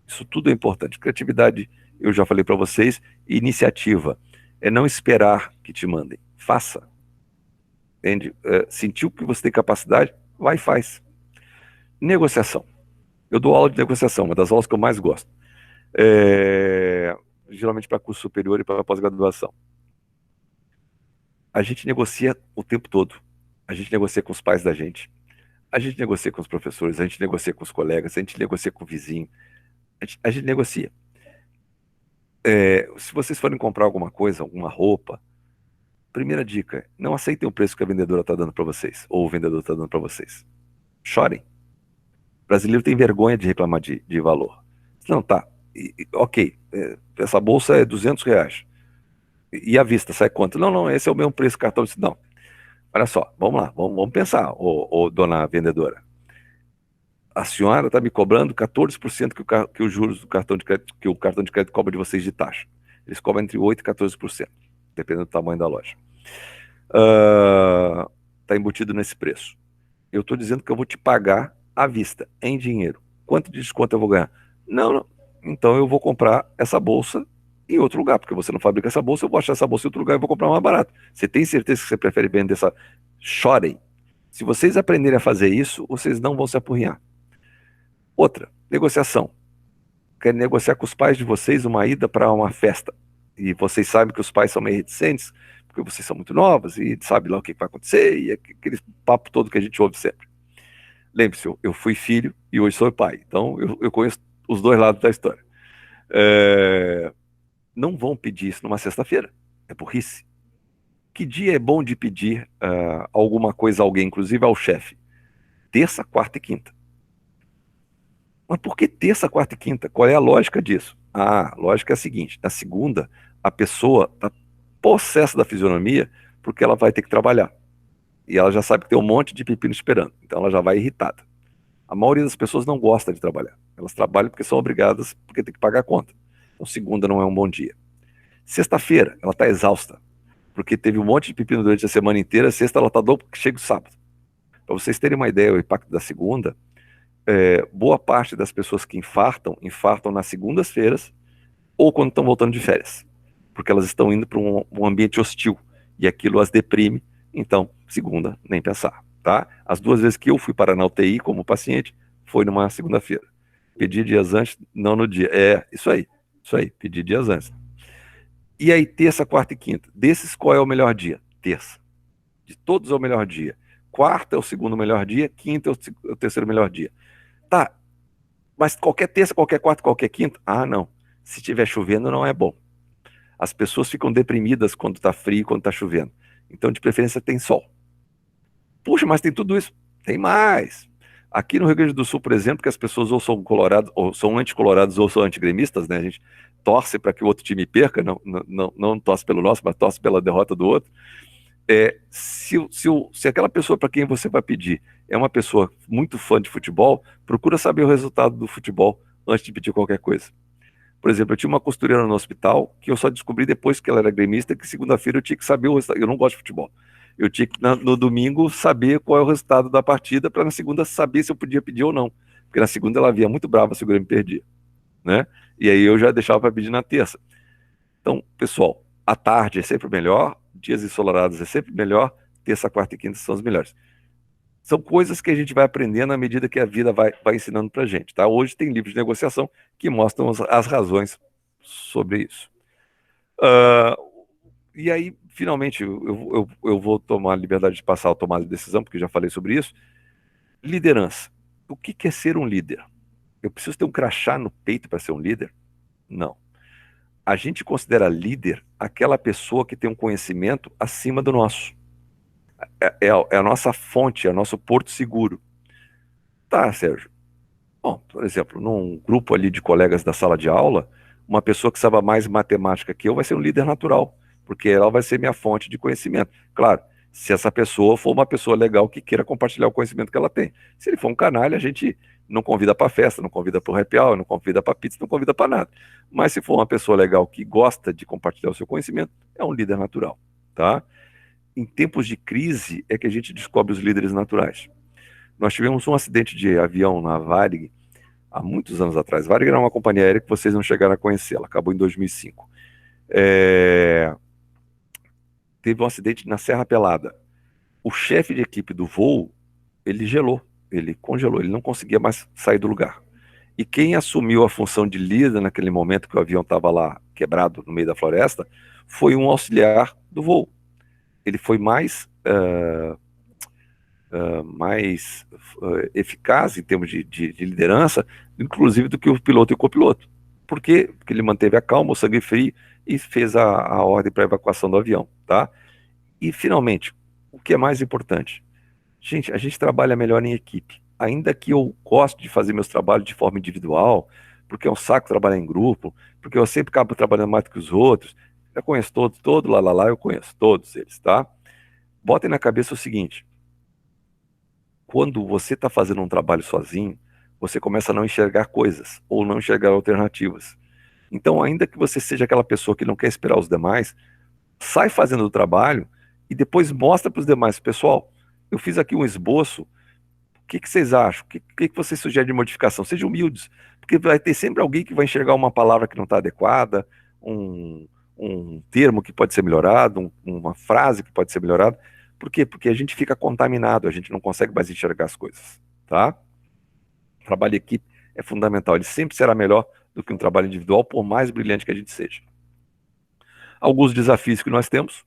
Isso tudo é importante. Criatividade, eu já falei para vocês, e iniciativa. É não esperar que te mandem. Faça. Entende? Sentiu que você tem capacidade, vai e faz. Negociação. Eu dou aula de negociação, uma das aulas que eu mais gosto. Geralmente para curso superior e para pós-graduação. A gente negocia o tempo todo. A gente negocia com os pais da gente. A gente negocia com os professores, a gente negocia com os colegas, a gente negocia com o vizinho. A gente negocia. Se vocês forem comprar alguma coisa, alguma roupa, primeira dica, não aceitem o preço que a vendedora está dando para vocês, ou o vendedor está dando para vocês. Chorem. O brasileiro tem vergonha de reclamar de valor. Não, tá, ok, essa bolsa é R$ 200. E à vista, sai quanto? Não, esse é o mesmo preço do cartão. Não, olha só, vamos lá, vamos pensar, dona vendedora. A senhora está me cobrando 14% que os juros do cartão de crédito, que o cartão de crédito cobra de vocês de taxa. Eles cobram entre 8% e 14%, dependendo do tamanho da loja. Está embutido nesse preço. Eu estou dizendo que eu vou te pagar à vista, em dinheiro. Quanto de desconto eu vou ganhar? Não. Então eu vou comprar essa bolsa em outro lugar, porque você não fabrica essa bolsa, eu vou achar essa bolsa em outro lugar e vou comprar mais barato. Você tem certeza que você prefere vender essa? Chorem. Se vocês aprenderem a fazer isso, vocês não vão se apurrinhar. Outra, negociação. Querem negociar com os pais de vocês uma ida para uma festa. E vocês sabem que os pais são meio reticentes, porque vocês são muito novas e sabe lá o que vai acontecer, e aquele papo todo que a gente ouve sempre. Lembre-se, eu fui filho e hoje sou pai, então eu conheço os dois lados da história. Não vão pedir isso numa sexta-feira, é burrice. Que dia é bom de pedir alguma coisa a alguém, inclusive ao chefe? Terça, quarta e quinta. Mas por que terça, quarta e quinta? Qual é a lógica disso? A lógica é a seguinte: na segunda, a pessoa está possessa da fisionomia porque ela vai ter que trabalhar. E ela já sabe que tem um monte de pepino esperando. Então ela já vai irritada. A maioria das pessoas não gosta de trabalhar. Elas trabalham porque são obrigadas, porque tem que pagar a conta. Então segunda não é um bom dia. Sexta-feira, ela está exausta, porque teve um monte de pepino durante a semana inteira. Sexta ela está doida porque chega o sábado. Para vocês terem uma ideia, o impacto da segunda, boa parte das pessoas que infartam nas segundas-feiras ou quando estão voltando de férias, porque elas estão indo para um ambiente hostil e aquilo as deprime. Então, segunda, nem pensar, tá? As 2 vezes que eu fui parar na UTI como paciente, foi numa segunda-feira. Pedi dias antes, não no dia. Isso aí, pedi dias antes. E aí, terça, quarta e quinta. Desses, qual é o melhor dia? Terça. De todos é o melhor dia. Quarta é o segundo melhor dia, quinta é o terceiro melhor dia. Tá, mas qualquer terça, qualquer quarta, qualquer quinta? Ah, não. Se estiver chovendo, não é bom. As pessoas ficam deprimidas quando está frio e quando está chovendo. Então, de preferência, tem sol. Puxa, mas tem tudo isso. Tem mais. Aqui no Rio Grande do Sul, por exemplo, que as pessoas ou são colorados, ou são anticolorados, ou são antigremistas, né? A gente torce para que o outro time perca, não torce pelo nosso, mas torce pela derrota do outro. Se aquela pessoa para quem você vai pedir é uma pessoa muito fã de futebol, procura saber o resultado do futebol antes de pedir qualquer coisa. Por exemplo, eu tinha uma costureira no hospital que eu só descobri depois que ela era gremista, que segunda-feira eu tinha que saber o resultado. Eu não gosto de futebol. Eu tinha que, no domingo, saber qual é o resultado da partida, para na segunda saber se eu podia pedir ou não. Porque na segunda ela via muito brava se o Grêmio perdia, né? E aí eu já deixava para pedir na terça. Então, pessoal, a tarde é sempre melhor, dias ensolarados é sempre melhor, terça, quarta e quinta são os melhores. São coisas que a gente vai aprendendo à medida que a vida vai ensinando para a gente, tá? Hoje tem livros de negociação que mostram as razões sobre isso. Uh, e aí, finalmente, eu vou tomar a liberdade de passar a tomada de decisão, porque já falei sobre isso. Liderança. O que é ser um líder? Eu preciso ter um crachá no peito para ser um líder? Não. A gente considera líder aquela pessoa que tem um conhecimento acima do nosso. É a nossa fonte, é o nosso porto seguro. Tá, Sérgio. Bom, por exemplo, num grupo ali de colegas da sala de aula, uma pessoa que saiba mais matemática que eu vai ser um líder natural, porque ela vai ser minha fonte de conhecimento. Claro, se essa pessoa for uma pessoa legal que queira compartilhar o conhecimento que ela tem. Se ele for um canalha, a gente não convida para festa, não convida para o happy hour, não convida para pizza, não convida para nada. Mas se for uma pessoa legal que gosta de compartilhar o seu conhecimento, é um líder natural, tá? Em tempos de crise é que a gente descobre os líderes naturais. Nós tivemos um acidente de avião na Varig há muitos anos atrás. Varig era uma companhia aérea que vocês não chegaram a conhecer, ela acabou em 2005. Teve um acidente na Serra Pelada. O chefe de equipe do voo, ele gelou, ele congelou, ele não conseguia mais sair do lugar. E quem assumiu a função de líder naquele momento que o avião estava lá quebrado no meio da floresta foi um auxiliar do voo. Ele foi mais eficaz em termos de liderança, inclusive do que o piloto e o copiloto. Por quê? Porque ele manteve a calma, o sangue frio e fez a ordem para a evacuação do avião, tá? E, finalmente, o que é mais importante? Gente, a gente trabalha melhor em equipe. Ainda que eu goste de fazer meus trabalhos de forma individual, porque é um saco trabalhar em grupo, porque eu sempre acabo trabalhando mais do que os outros, eu conheço todos, lá, eu conheço todos eles, tá? Botem na cabeça o seguinte: quando você está fazendo um trabalho sozinho, você começa a não enxergar coisas ou não enxergar alternativas. Então, ainda que você seja aquela pessoa que não quer esperar os demais, sai fazendo o trabalho e depois mostra para os demais: pessoal, eu fiz aqui um esboço, o que vocês acham? O que vocês sugerem de modificação? Sejam humildes, porque vai ter sempre alguém que vai enxergar uma palavra que não está adequada, um termo que pode ser melhorado, uma frase que pode ser melhorada. Por quê? Porque a gente fica contaminado, a gente não consegue mais enxergar as coisas, tá? O trabalho em equipe é fundamental, ele sempre será melhor do que um trabalho individual, por mais brilhante que a gente seja. Alguns desafios que nós temos: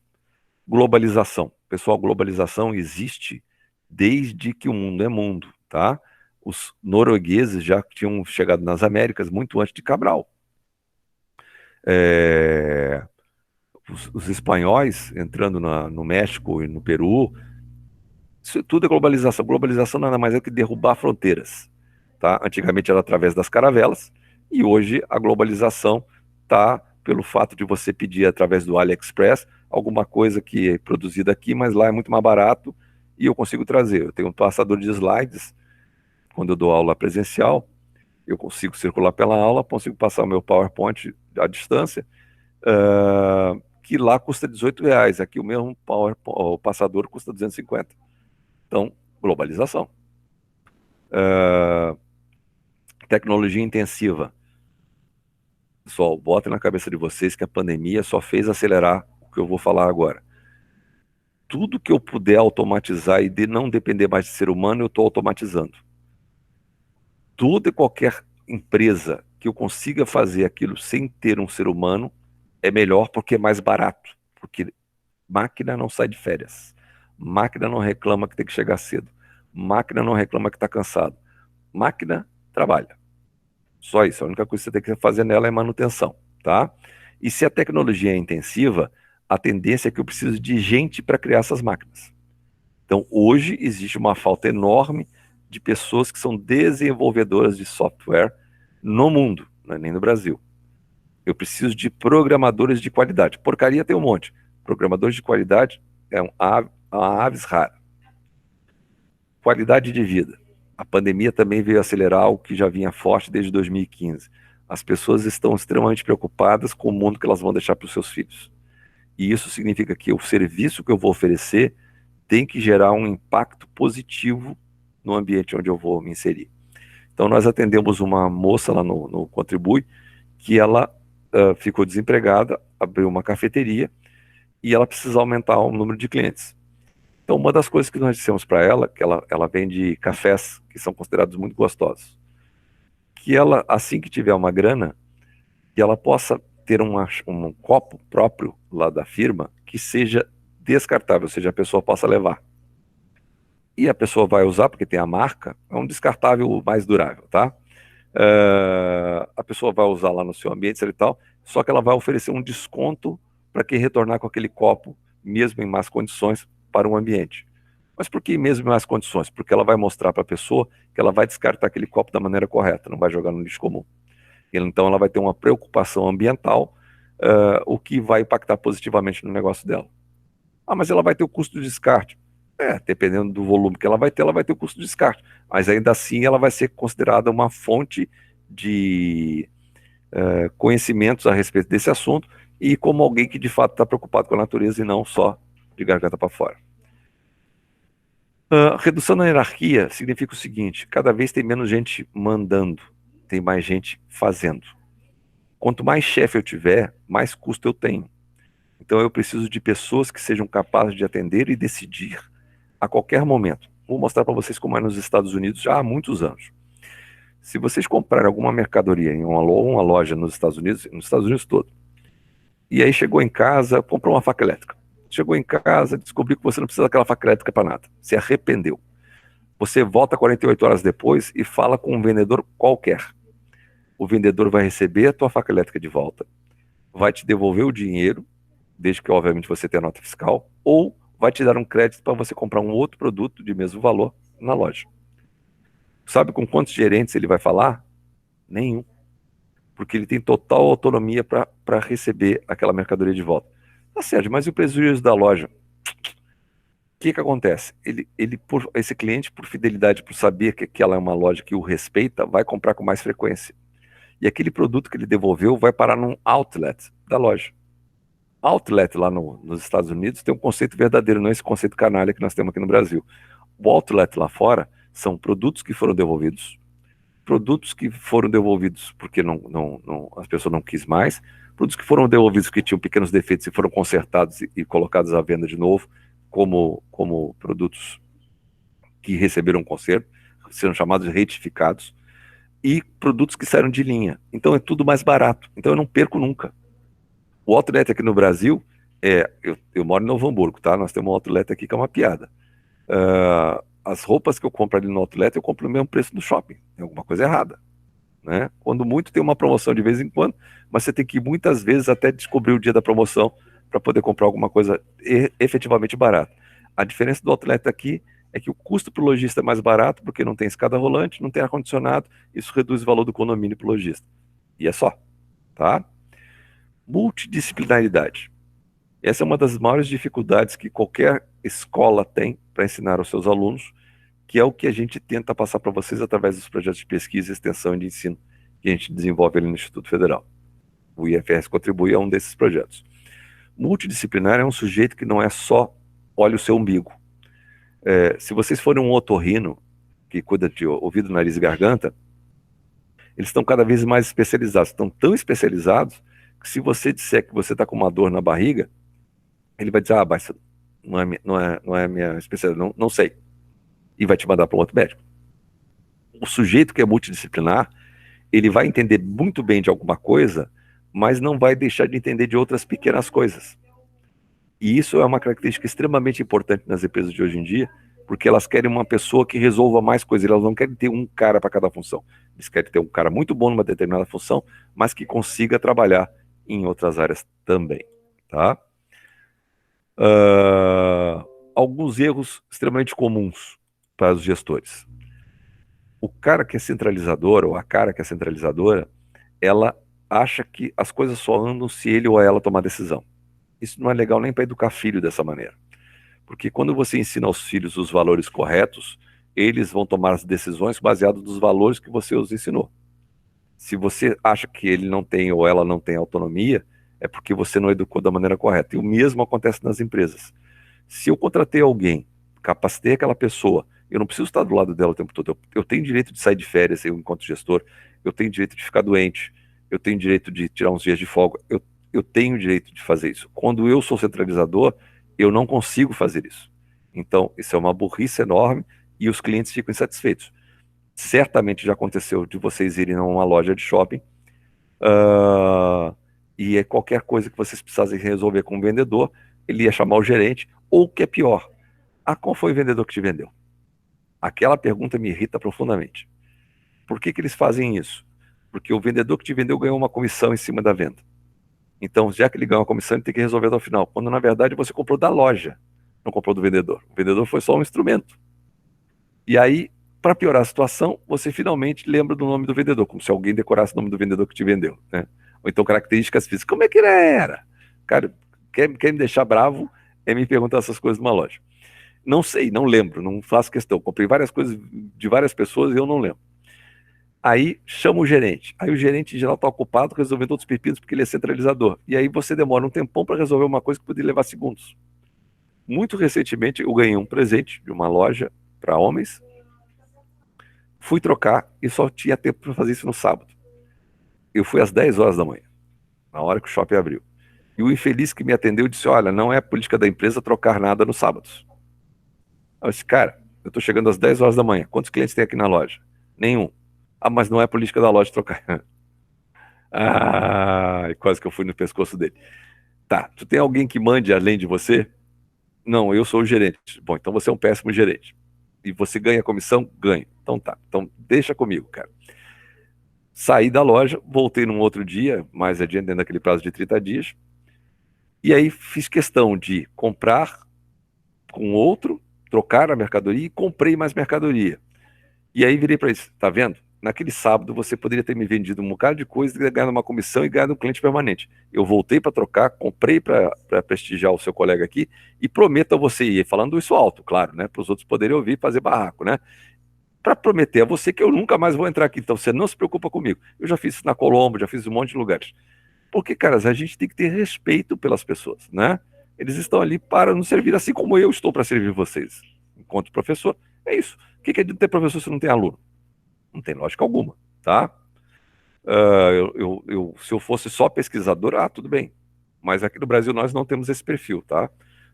globalização. Pessoal, globalização existe desde que o mundo é mundo, tá? Os noruegueses já tinham chegado nas Américas muito antes de Cabral. Os espanhóis entrando no México e no Peru, isso tudo é globalização. Globalização nada mais é que derrubar fronteiras, tá? Antigamente era através das caravelas e hoje a globalização tá pelo fato de você pedir através do AliExpress alguma coisa que é produzida aqui, mas lá é muito mais barato e eu consigo trazer. Eu tenho um passador de slides quando eu dou aula presencial, eu consigo circular pela aula, consigo passar o meu PowerPoint à distância, que lá custa R$ 18. Aqui o mesmo o passador custa 250. Então, globalização. Tecnologia intensiva. Pessoal, botem na cabeça de vocês que a pandemia só fez acelerar o que eu vou falar agora. Tudo que eu puder automatizar e não depender mais de ser humano, eu estou automatizando. Toda e qualquer empresa que eu consiga fazer aquilo sem ter um ser humano é melhor, porque é mais barato. Porque máquina não sai de férias. Máquina não reclama que tem que chegar cedo. Máquina não reclama que está cansado. Máquina trabalha. Só isso. A única coisa que você tem que fazer nela é manutenção, tá? E se a tecnologia é intensiva, a tendência é que eu preciso de gente para criar essas máquinas. Então, hoje existe uma falta enorme de pessoas que são desenvolvedoras de software no mundo, não é nem no Brasil. Eu preciso de programadores de qualidade. Porcaria tem um monte. Programadores de qualidade é uma aves rara. Qualidade de vida. A pandemia também veio acelerar algo que já vinha forte desde 2015. As pessoas estão extremamente preocupadas com o mundo que elas vão deixar para os seus filhos. E isso significa que o serviço que eu vou oferecer tem que gerar um impacto positivo no ambiente onde eu vou me inserir. Então, nós atendemos uma moça lá no Contribui, que ela ficou desempregada, abriu uma cafeteria e ela precisa aumentar o número de clientes. Então, uma das coisas que nós dissemos para ela, que ela vende cafés que são considerados muito gostosos, que ela, assim que tiver uma grana, que ela possa ter um copo próprio lá da firma que seja descartável, ou seja, a pessoa possa levar. E a pessoa vai usar, porque tem a marca, é um descartável mais durável, tá? A pessoa vai usar lá no seu ambiente e tal, só que ela vai oferecer um desconto para quem retornar com aquele copo, mesmo em más condições, para o ambiente. Mas por que mesmo em más condições? Porque ela vai mostrar para a pessoa que ela vai descartar aquele copo da maneira correta, não vai jogar no lixo comum. Então ela vai ter uma preocupação ambiental, o que vai impactar positivamente no negócio dela. Ah, mas ela vai ter o custo de descarte. Dependendo do volume que ela vai ter o custo de descarte. Mas ainda assim ela vai ser considerada uma fonte de conhecimentos a respeito desse assunto e como alguém que de fato está preocupado com a natureza e não só de garganta para fora. Redução na hierarquia significa o seguinte: cada vez tem menos gente mandando, tem mais gente fazendo. Quanto mais chefe eu tiver, mais custo eu tenho. Então eu preciso de pessoas que sejam capazes de atender e decidir a qualquer momento. Vou mostrar para vocês como é nos Estados Unidos já há muitos anos. Se vocês comprarem alguma mercadoria em uma loja nos Estados Unidos todo, e aí chegou em casa, comprou uma faca elétrica. Chegou em casa, descobriu que você não precisa daquela faca elétrica para nada. Se arrependeu. Você volta 48 horas depois e fala com um vendedor qualquer. O vendedor vai receber a tua faca elétrica de volta, vai te devolver o dinheiro, desde que obviamente você tenha nota fiscal, ou vai te dar um crédito para você comprar um outro produto de mesmo valor na loja. Sabe com quantos gerentes ele vai falar? Nenhum. Porque ele tem total autonomia para receber aquela mercadoria de volta. Tá certo, mas e o prejuízo da loja? O que acontece? Esse cliente, por fidelidade, por saber que aquela é uma loja que o respeita, vai comprar com mais frequência. E aquele produto que ele devolveu vai parar num outlet da loja. Outlet lá nos Estados Unidos tem um conceito verdadeiro, não esse conceito canalha que nós temos aqui no Brasil. O outlet lá fora são produtos que foram devolvidos porque as pessoas não quis mais, produtos que foram devolvidos porque tinham pequenos defeitos e foram consertados e colocados à venda de novo, como produtos que receberam conserto, sendo chamados retificados, e produtos que saíram de linha. Então é tudo mais barato. Então eu não perco nunca. O outlet aqui no Brasil, eu moro em Novo Hamburgo, tá? Nós temos um outlet aqui que é uma piada. As roupas que eu compro ali no outlet, eu compro no mesmo preço do shopping. Tem alguma coisa errada, né? Quando muito tem uma promoção de vez em quando, mas você tem que ir muitas vezes até descobrir o dia da promoção para poder comprar alguma coisa efetivamente barata. A diferença do outlet aqui é que o custo para o lojista é mais barato, porque não tem escada rolante, não tem ar-condicionado, isso reduz o valor do condomínio para o lojista. E é só, tá? Multidisciplinaridade. Essa é uma das maiores dificuldades que qualquer escola tem para ensinar aos seus alunos, que é o que a gente tenta passar para vocês através dos projetos de pesquisa, extensão e de ensino que a gente desenvolve ali no Instituto Federal. O IFRS Contribui a um desses projetos. Multidisciplinar é um sujeito que não é só olha o seu umbigo. Se vocês forem um otorrino, que cuida de ouvido, nariz e garganta, eles estão cada vez mais especializados. Estão tão especializados que se você disser que você está com uma dor na barriga, ele vai dizer, mas não é a minha especialidade, não sei. E vai te mandar para um outro médico. O sujeito que é multidisciplinar, ele vai entender muito bem de alguma coisa, mas não vai deixar de entender de outras pequenas coisas. E isso é uma característica extremamente importante nas empresas de hoje em dia, porque elas querem uma pessoa que resolva mais coisas, elas não querem ter um cara para cada função. Eles querem ter um cara muito bom numa determinada função, mas que consiga trabalhar em outras áreas também, tá? Uh, alguns erros extremamente comuns para os gestores. O cara que é centralizador, ou a cara que é centralizadora, ela acha que as coisas só andam se ele ou ela tomar decisão. Isso não é legal nem para educar filho dessa maneira. Porque quando você ensina aos filhos os valores corretos, eles vão tomar as decisões baseadas nos valores que você os ensinou. Se você acha que ele não tem ou ela não tem autonomia, é porque você não educou da maneira correta. E o mesmo acontece nas empresas. Se eu contratei alguém, capacitei aquela pessoa, eu não preciso estar do lado dela o tempo todo. Eu tenho direito de sair de férias, eu, enquanto gestor, eu tenho direito de ficar doente, eu tenho direito de tirar uns dias de folga, eu tenho direito de fazer isso. Quando eu sou centralizador, eu não consigo fazer isso. Então, isso é uma burrice enorme e os clientes ficam insatisfeitos. Certamente já aconteceu de vocês irem a uma loja de shopping e qualquer coisa que vocês precisassem resolver com o vendedor, ele ia chamar o gerente, ou o que é pior, qual foi o vendedor que te vendeu? Aquela pergunta me irrita profundamente. Por que eles fazem isso? Porque o vendedor que te vendeu ganhou uma comissão em cima da venda. Então, já que ele ganhou uma comissão, ele tem que resolver até o final. Quando, na verdade, você comprou da loja, não comprou do vendedor. O vendedor foi só um instrumento. E aí, para piorar a situação, você finalmente lembra do nome do vendedor, como se alguém decorasse o nome do vendedor que te vendeu, né? Ou então características físicas. Como é que ele era? Cara, quer me deixar bravo é me perguntar essas coisas numa loja. Não sei, não lembro, não faço questão. Comprei várias coisas de várias pessoas e eu não lembro. Aí chama o gerente. Aí o gerente em geral está ocupado resolvendo outros pepinos porque ele é centralizador. E aí você demora um tempão para resolver uma coisa que poderia levar segundos. Muito recentemente eu ganhei um presente de uma loja para homens. Fui trocar e só tinha tempo para fazer isso no sábado. Eu fui às 10 horas da manhã, na hora que o shopping abriu. E o infeliz que me atendeu disse: Olha, não é política da empresa trocar nada nos sábados. Eu disse: Cara, eu estou chegando às 10 horas da manhã. Quantos clientes tem aqui na loja? Nenhum. Mas não é política da loja trocar. Quase que eu fui no pescoço dele. Tá, tu tem alguém que mande além de você? Não, eu sou o gerente. Bom, então você é um péssimo gerente. E você ganha comissão? Ganho. Então tá, então deixa comigo, cara. Saí da loja, voltei num outro dia, mais adiante, dentro daquele prazo de 30 dias. E aí fiz questão de comprar com outro, trocar a mercadoria e comprei mais mercadoria. E aí virei para eles: tá vendo? Naquele sábado você poderia ter me vendido um bocado de coisa, ganhado uma comissão e ganhado um cliente permanente. Eu voltei para trocar, comprei para prestigiar o seu colega aqui e prometo a você, e falando isso alto, claro, né, para os outros poderem ouvir e fazer barraco, né? Para prometer a você que eu nunca mais vou entrar aqui. Então você não se preocupa comigo. Eu já fiz isso na Colombo, já fiz um monte de lugares. Porque, caras, a gente tem que ter respeito pelas pessoas, né? Eles estão ali para nos servir, assim como eu estou para servir vocês. Enquanto professor, é isso. O que é de ter professor se não tem aluno? Não tem lógica alguma, tá? Se eu fosse só pesquisador, tudo bem. Mas aqui no Brasil nós não temos esse perfil, tá?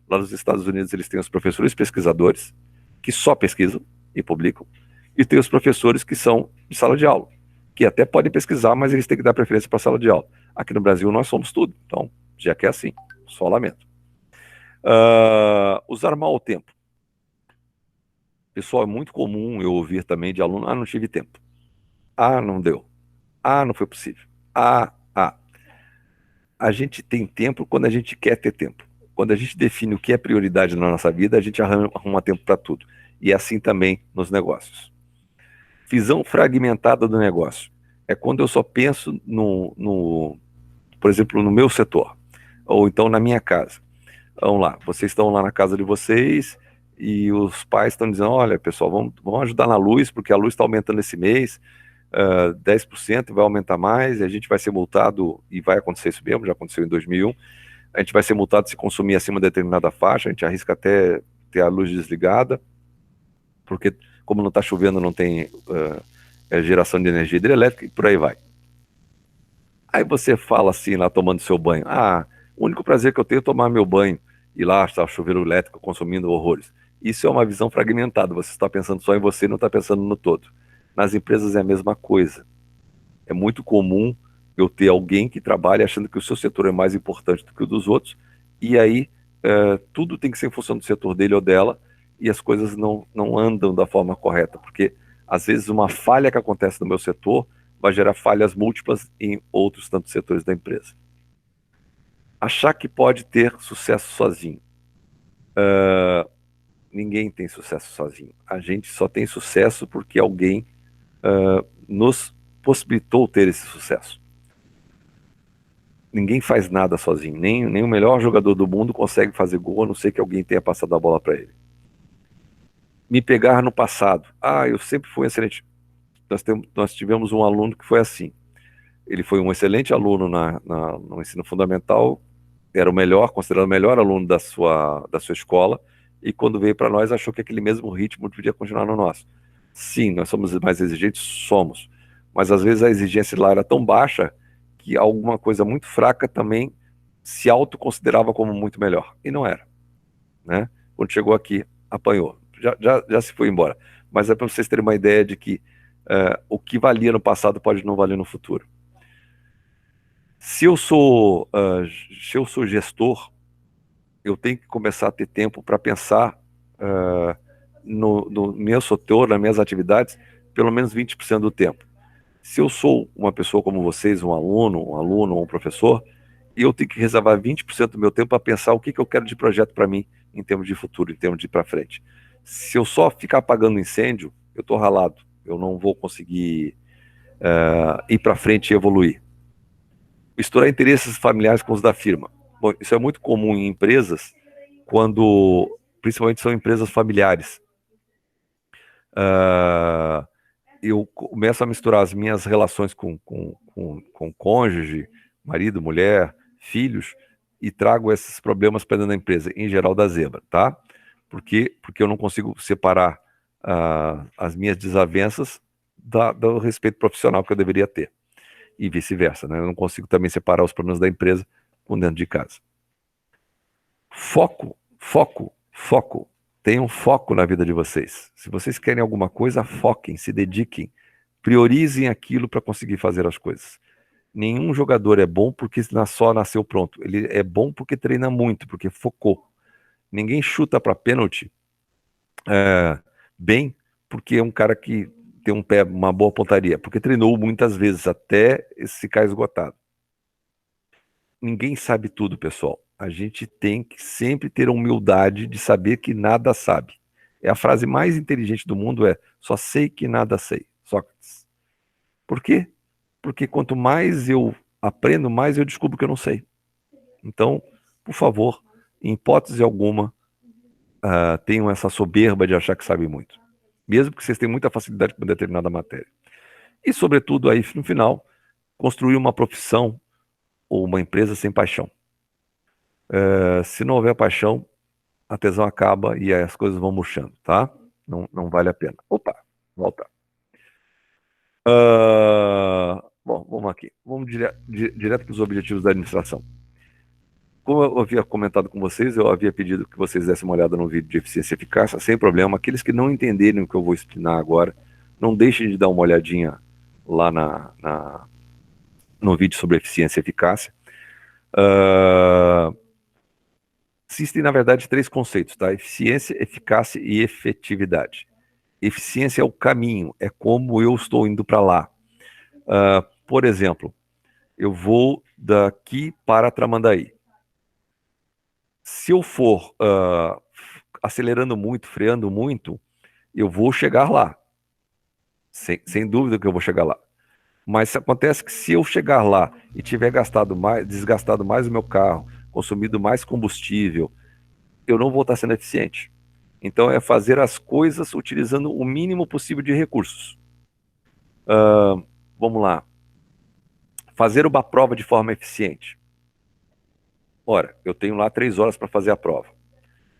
Lá nos Estados Unidos eles têm os professores pesquisadores, que só pesquisam e publicam, e tem os professores que são de sala de aula, que até podem pesquisar, mas eles têm que dar preferência para a sala de aula. Aqui no Brasil nós somos tudo, então já que é assim, só lamento. Usar mal o tempo. Pessoal, é muito comum eu ouvir também de aluno: não tive tempo. Não deu. Não foi possível. A gente tem tempo quando a gente quer ter tempo. Quando a gente define o que é prioridade na nossa vida, a gente arruma tempo para tudo. E é assim também nos negócios. Visão fragmentada do negócio. É quando eu só penso por exemplo, no meu setor, ou então na minha casa. Vamos lá, vocês estão lá na casa de vocês e os pais estão dizendo: olha, pessoal, vamos ajudar na luz, porque a luz está aumentando esse mês, 10%, vai aumentar mais, e a gente vai ser multado, e vai acontecer isso mesmo, já aconteceu em 2001, a gente vai ser multado se consumir acima de determinada faixa, a gente arrisca até ter a luz desligada, porque como não está chovendo, não tem geração de energia hidrelétrica, e por aí vai. Aí você fala assim, lá tomando seu banho: o único prazer que eu tenho é tomar meu banho, e lá está o chuveiro elétrico consumindo horrores. Isso é uma visão fragmentada, você está pensando só em você e não está pensando no todo. Nas empresas é a mesma coisa. É muito comum eu ter alguém que trabalha achando que o seu setor é mais importante do que o dos outros, e aí tudo tem que ser em função do setor dele ou dela, e as coisas não andam da forma correta, porque às vezes uma falha que acontece no meu setor vai gerar falhas múltiplas em outros tantos setores da empresa. Achar que pode ter sucesso sozinho. Ninguém tem sucesso sozinho. A gente só tem sucesso porque alguém nos possibilitou ter esse sucesso. Ninguém faz nada sozinho. Nem o melhor jogador do mundo consegue fazer gol, a não ser que alguém tenha passado a bola para ele. Me pegar no passado. Eu sempre fui excelente. Nós tivemos um aluno que foi assim. Ele foi um excelente aluno no ensino fundamental, era o melhor, considerado o melhor aluno da sua escola, e quando veio para nós achou que aquele mesmo ritmo podia continuar no nosso. Sim, nós somos mais exigentes, somos, mas às vezes a exigência lá era tão baixa que alguma coisa muito fraca também se autoconsiderava como muito melhor, e não era, né? Quando chegou aqui, apanhou, já se foi embora. Mas é para vocês terem uma ideia de que o que valia no passado pode não valer no futuro. Se eu sou gestor, eu tenho que começar a ter tempo para pensar no meu setor, nas minhas atividades, pelo menos 20% do tempo. Se eu sou uma pessoa como vocês, um aluno ou um professor, eu tenho que reservar 20% do meu tempo para pensar o que eu quero de projeto para mim, em termos de futuro, em termos de ir para frente. Se eu só ficar apagando incêndio, eu estou ralado, eu não vou conseguir ir para frente e evoluir. Misturar interesses familiares com os da firma. Bom, isso é muito comum em empresas, principalmente são empresas familiares. Eu começo a misturar as minhas relações com cônjuge, marido, mulher, filhos, e trago esses problemas para dentro da empresa, em geral da zebra, tá? Porque eu não consigo separar as minhas desavenças do respeito profissional que eu deveria ter. E vice-versa, né? Eu não consigo também separar os problemas da empresa com dentro de casa. Foco, foco, foco. Tenham foco na vida de vocês. Se vocês querem alguma coisa, foquem, se dediquem. Priorizem aquilo para conseguir fazer as coisas. Nenhum jogador é bom porque só nasceu pronto. Ele é bom porque treina muito, porque focou. Ninguém chuta para pênalti bem porque é um cara que tem um pé, uma boa pontaria, porque treinou muitas vezes até ficar esgotado. Ninguém sabe tudo, pessoal. A gente tem que sempre ter a humildade de saber que nada sabe. A frase mais inteligente do mundo é: só sei que nada sei. Sócrates. Por quê? Porque quanto mais eu aprendo, mais eu descubro que eu não sei. Então, por favor, em hipótese alguma, tenham essa soberba de achar que sabem muito. Mesmo que vocês tenham muita facilidade com determinada matéria. E, sobretudo, aí no final, construir uma profissão ou uma empresa sem paixão. Se não houver paixão, a tesão acaba e as coisas vão murchando, tá? Não vale a pena. Opa, volta. Bom, vamos aqui. Vamos direto para os objetivos da administração. Como eu havia comentado com vocês, eu havia pedido que vocês dessem uma olhada no vídeo de eficiência e eficácia, sem problema. Aqueles que não entenderem o que eu vou explicar agora, não deixem de dar uma olhadinha lá no vídeo sobre eficiência e eficácia. Existem, na verdade, 3 conceitos, tá? Eficiência, eficácia e efetividade. Eficiência é o caminho, é como eu estou indo para lá. Por exemplo, eu vou daqui para Tramandaí. Se eu for acelerando muito, freando muito, eu vou chegar lá. Sem dúvida que eu vou chegar lá. Mas acontece que se eu chegar lá e tiver desgastado mais o meu carro, consumido mais combustível, eu não vou estar sendo eficiente. Então é fazer as coisas utilizando o mínimo possível de recursos. Vamos lá. Fazer uma prova de forma eficiente. Ora, eu tenho lá 3 horas para fazer a prova.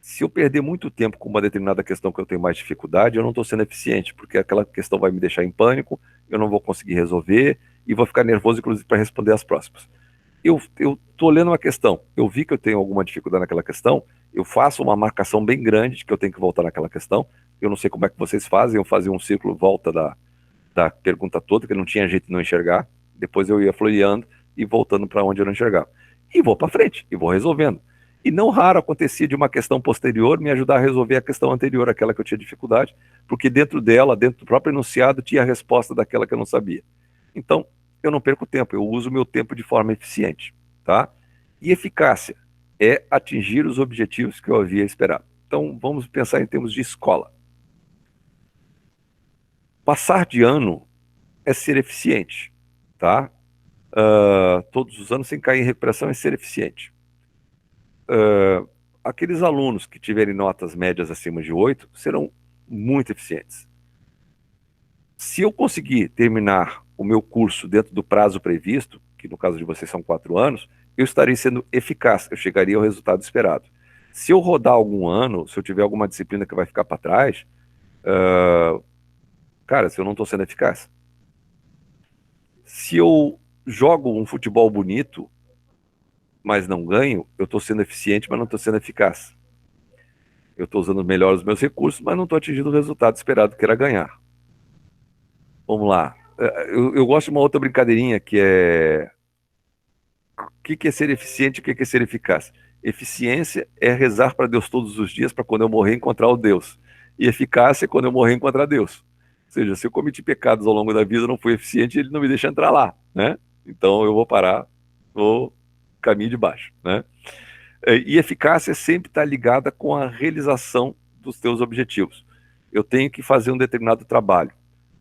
Se eu perder muito tempo com uma determinada questão que eu tenho mais dificuldade, eu não estou sendo eficiente, porque aquela questão vai me deixar em pânico, eu não vou conseguir resolver e vou ficar nervoso, inclusive, para responder as próximas. Eu estou lendo uma questão, eu vi que eu tenho alguma dificuldade naquela questão, eu faço uma marcação bem grande de que eu tenho que voltar naquela questão. Eu não sei como é que vocês fazem, eu fazia um círculo volta da pergunta toda, que não tinha jeito de não enxergar. Depois eu ia floreando e voltando para onde eu não enxergava. E vou para frente, e vou resolvendo. E não raro acontecia de uma questão posterior me ajudar a resolver a questão anterior, aquela que eu tinha dificuldade, porque dentro dela, dentro do próprio enunciado, tinha a resposta daquela que eu não sabia. Então, eu não perco tempo, eu uso o meu tempo de forma eficiente, tá? E eficácia é atingir os objetivos que eu havia esperado. Então, vamos pensar em termos de escola. Passar de ano é ser eficiente, tá? Todos os anos sem cair em recuperação é ser eficiente. Aqueles alunos que tiverem notas médias acima de 8 serão muito eficientes. Se eu conseguir terminar o meu curso dentro do prazo previsto, que no caso de vocês são 4 anos, eu estarei sendo eficaz, eu chegaria ao resultado esperado. Se eu rodar algum ano, se eu tiver alguma disciplina que vai ficar para trás, cara, se eu não estou sendo eficaz. Se eu jogo um futebol bonito, mas não ganho, eu estou sendo eficiente, mas não estou sendo eficaz. Eu estou usando melhor os meus recursos, mas não estou atingindo o resultado esperado, que era ganhar. Vamos lá. Eu gosto de uma outra brincadeirinha que é o que é ser eficiente e o que é ser eficaz. Eficiência é rezar para Deus todos os dias para quando eu morrer encontrar o Deus. E eficácia é quando eu morrer encontrar Deus. Ou seja, se eu cometi pecados ao longo da vida, não fui eficiente, ele não me deixa entrar lá, né? Então eu vou parar no caminho de baixo, né? E eficácia sempre está ligada com a realização dos teus objetivos. Eu tenho que fazer um determinado trabalho.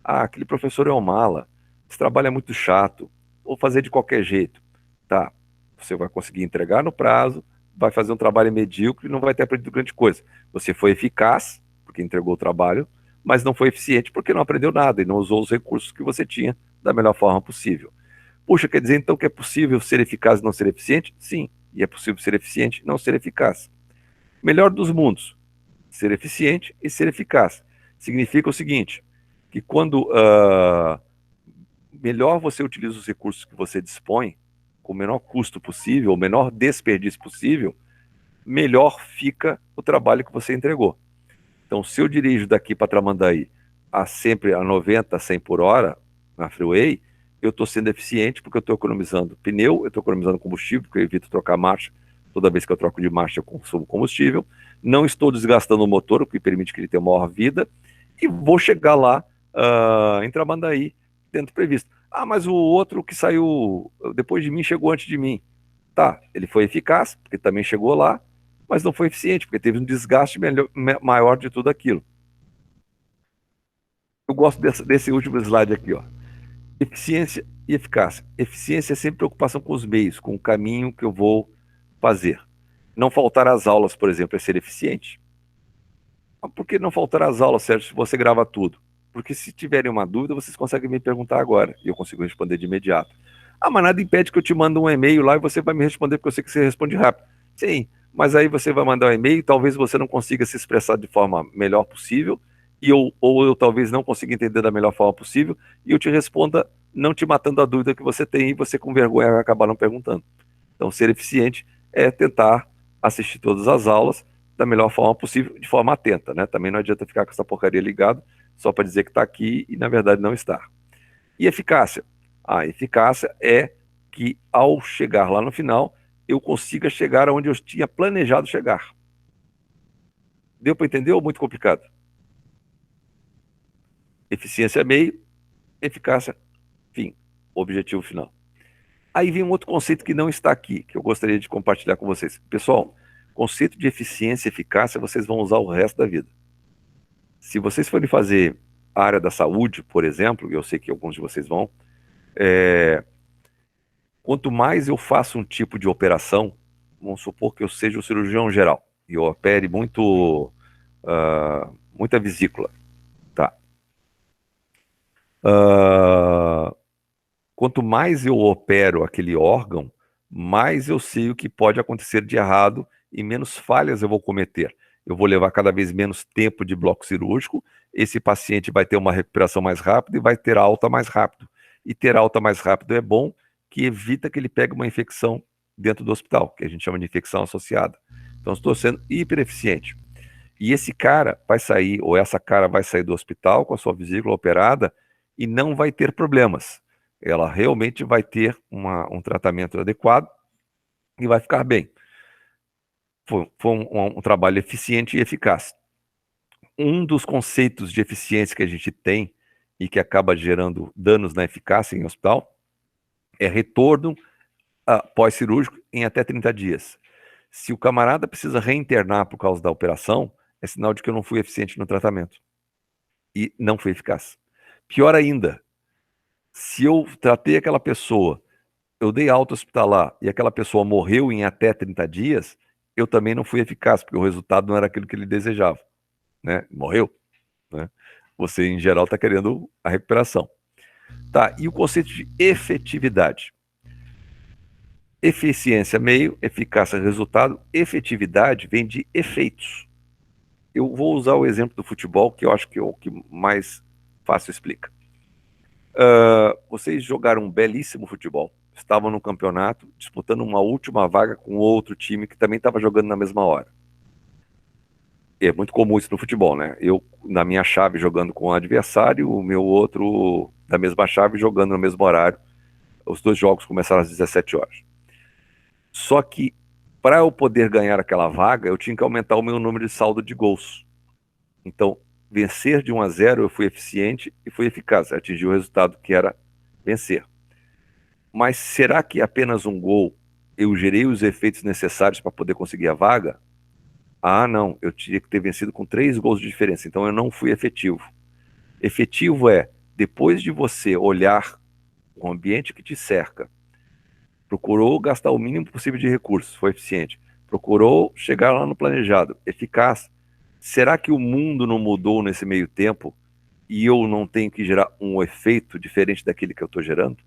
Ah, aquele professor é um mala, esse trabalho é muito chato, vou fazer de qualquer jeito. Tá, você vai conseguir entregar no prazo, vai fazer um trabalho medíocre e não vai ter aprendido grande coisa. Você foi eficaz, porque entregou o trabalho, mas não foi eficiente porque não aprendeu nada e não usou os recursos que você tinha da melhor forma possível. Puxa, quer dizer então que é possível ser eficaz e não ser eficiente? Sim, e é possível ser eficiente e não ser eficaz. Melhor dos mundos, ser eficiente e ser eficaz. Significa o seguinte, que quando melhor você utiliza os recursos que você dispõe, com o menor custo possível, o menor desperdício possível, melhor fica o trabalho que você entregou. Então, se eu dirijo daqui para Tramandaí sempre a 90, 100 por hora na freeway, eu estou sendo eficiente porque eu estou economizando pneu, eu estou economizando combustível, porque eu evito trocar marcha. Toda vez que eu troco de marcha, eu consumo combustível. Não estou desgastando o motor, o que permite que ele tenha maior vida. E vou chegar lá em Tramandaí, dentro do previsto. Ah, mas o outro que saiu depois de mim chegou antes de mim. Tá, ele foi eficaz, porque também chegou lá, mas não foi eficiente, porque teve um desgaste maior de tudo aquilo. Eu gosto desse último slide aqui, ó. Eficiência e eficácia. Eficiência é sempre preocupação com os meios, com o caminho que eu vou fazer. Não faltar às aulas, por exemplo, é ser eficiente. Mas por que não faltar às aulas, Sérgio, se você grava tudo? Porque se tiverem uma dúvida, vocês conseguem me perguntar agora e eu consigo responder de imediato. Ah, mas nada impede que eu te mande um e-mail lá e você vai me responder porque eu sei que você responde rápido. Sim, mas aí você vai mandar um e-mail, talvez você não consiga se expressar de forma melhor possível ou eu talvez não consiga entender da melhor forma possível e eu te responda não te matando a dúvida que você tem e você com vergonha vai acabar não perguntando. Então, ser eficiente é tentar assistir todas as aulas da melhor forma possível, de forma atenta, né? Também não adianta ficar com essa porcaria ligado só para dizer que está aqui e na verdade não está. E eficácia? A eficácia é que ao chegar lá no final, eu consiga chegar aonde eu tinha planejado chegar. Deu para entender ou muito complicado? Eficiência é meio, eficácia, fim, objetivo final. Aí vem um outro conceito que não está aqui, que eu gostaria de compartilhar com vocês. Pessoal, conceito de eficiência e eficácia vocês vão usar o resto da vida. Se vocês forem fazer a área da saúde, por exemplo, e eu sei que alguns de vocês vão, quanto mais eu faço um tipo de operação, vamos supor que eu seja o cirurgião geral e eu opere muita vesícula, tá? Quanto mais eu opero aquele órgão, mais eu sei o que pode acontecer de errado e menos falhas eu vou cometer. Eu vou levar cada vez menos tempo de bloco cirúrgico, esse paciente vai ter uma recuperação mais rápida e vai ter alta mais rápido. E ter alta mais rápido é bom, que evita que ele pegue uma infecção dentro do hospital, que a gente chama de infecção associada. Então, estou sendo hiper eficiente. E esse cara vai sair, ou essa cara vai sair do hospital com a sua vesícula operada e não vai ter problemas. Ela realmente vai ter um tratamento adequado e vai ficar bem. Foi um trabalho eficiente e eficaz. Um dos conceitos de eficiência que a gente tem e que acaba gerando danos na eficácia em hospital é retorno pós-cirúrgico em até 30 dias. Se o camarada precisa reinternar por causa da operação, é sinal de que eu não fui eficiente no tratamento e não fui eficaz. Pior ainda, se eu tratei aquela pessoa, eu dei alta hospitalar e aquela pessoa morreu em até 30 dias, eu também não fui eficaz, porque o resultado não era aquilo que ele desejava, né? Morreu, né? Você, em geral, está querendo a recuperação. Tá, e o conceito de efetividade? Eficiência, meio, eficácia, resultado. Efetividade vem de efeitos. Eu vou usar o exemplo do futebol, que eu acho que é o que mais fácil explica. Vocês jogaram um belíssimo futebol, estavam no campeonato, disputando uma última vaga com outro time que também estava jogando na mesma hora. É muito comum isso no futebol, né? Eu, na minha chave, jogando com o adversário, o meu outro, da mesma chave, jogando no mesmo horário. Os dois jogos começaram às 17 horas. Só que, para eu poder ganhar aquela vaga, eu tinha que aumentar o meu número de saldo de gols. Então, vencer de 1-0, eu fui eficiente e fui eficaz. Atingi o resultado que era vencer. Mas será que apenas um gol eu gerei os efeitos necessários para poder conseguir a vaga? Ah, não, eu teria que ter vencido com 3 gols de diferença, então eu não fui efetivo. Efetivo é, depois de você olhar o ambiente que te cerca, procurou gastar o mínimo possível de recursos, foi eficiente. Procurou chegar lá no planejado, eficaz. Será que o mundo não mudou nesse meio tempo e eu não tenho que gerar um efeito diferente daquele que eu estou gerando?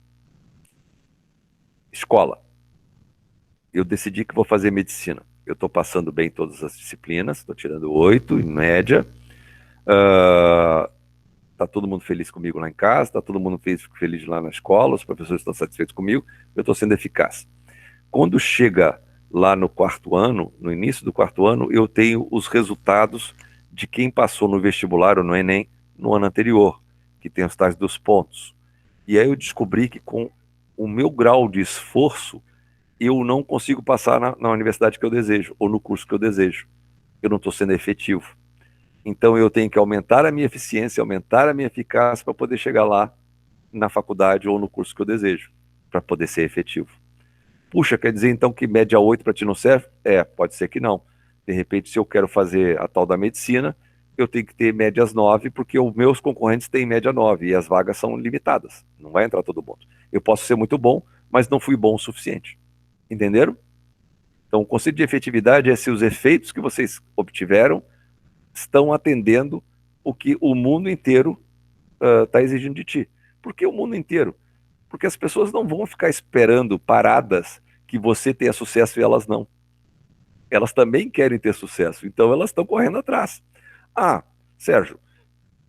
Escola. Eu decidi que vou fazer medicina. Eu estou passando bem em todas as disciplinas, estou tirando 8 em média. Tá todo mundo feliz comigo lá em casa, tá todo mundo feliz lá na escola, os professores estão satisfeitos comigo, eu estou sendo eficaz. Quando chega lá no quarto ano, no início do quarto ano, eu tenho os resultados de quem passou no vestibular ou no Enem no ano anterior, que tem os tais dos pontos. E aí eu descobri que com o meu grau de esforço, eu não consigo passar na universidade que eu desejo, ou no curso que eu desejo. Eu não estou sendo efetivo. Então eu tenho que aumentar a minha eficiência, aumentar a minha eficácia para poder chegar lá na faculdade ou no curso que eu desejo, para poder ser efetivo. Puxa, quer dizer então que média 8 para ti não serve? Pode ser que não. De repente, se eu quero fazer a tal da medicina, eu tenho que ter médias 9, porque os meus concorrentes têm média 9 e as vagas são limitadas. Não vai entrar todo mundo. Eu posso ser muito bom, mas não fui bom o suficiente. Entenderam? Então, o conceito de efetividade é se os efeitos que vocês obtiveram estão atendendo o que o mundo inteiro está exigindo de ti. Por que o mundo inteiro? Porque as pessoas não vão ficar esperando paradas que você tenha sucesso e elas não. Elas também querem ter sucesso, então elas estão correndo atrás. Ah, Sérgio,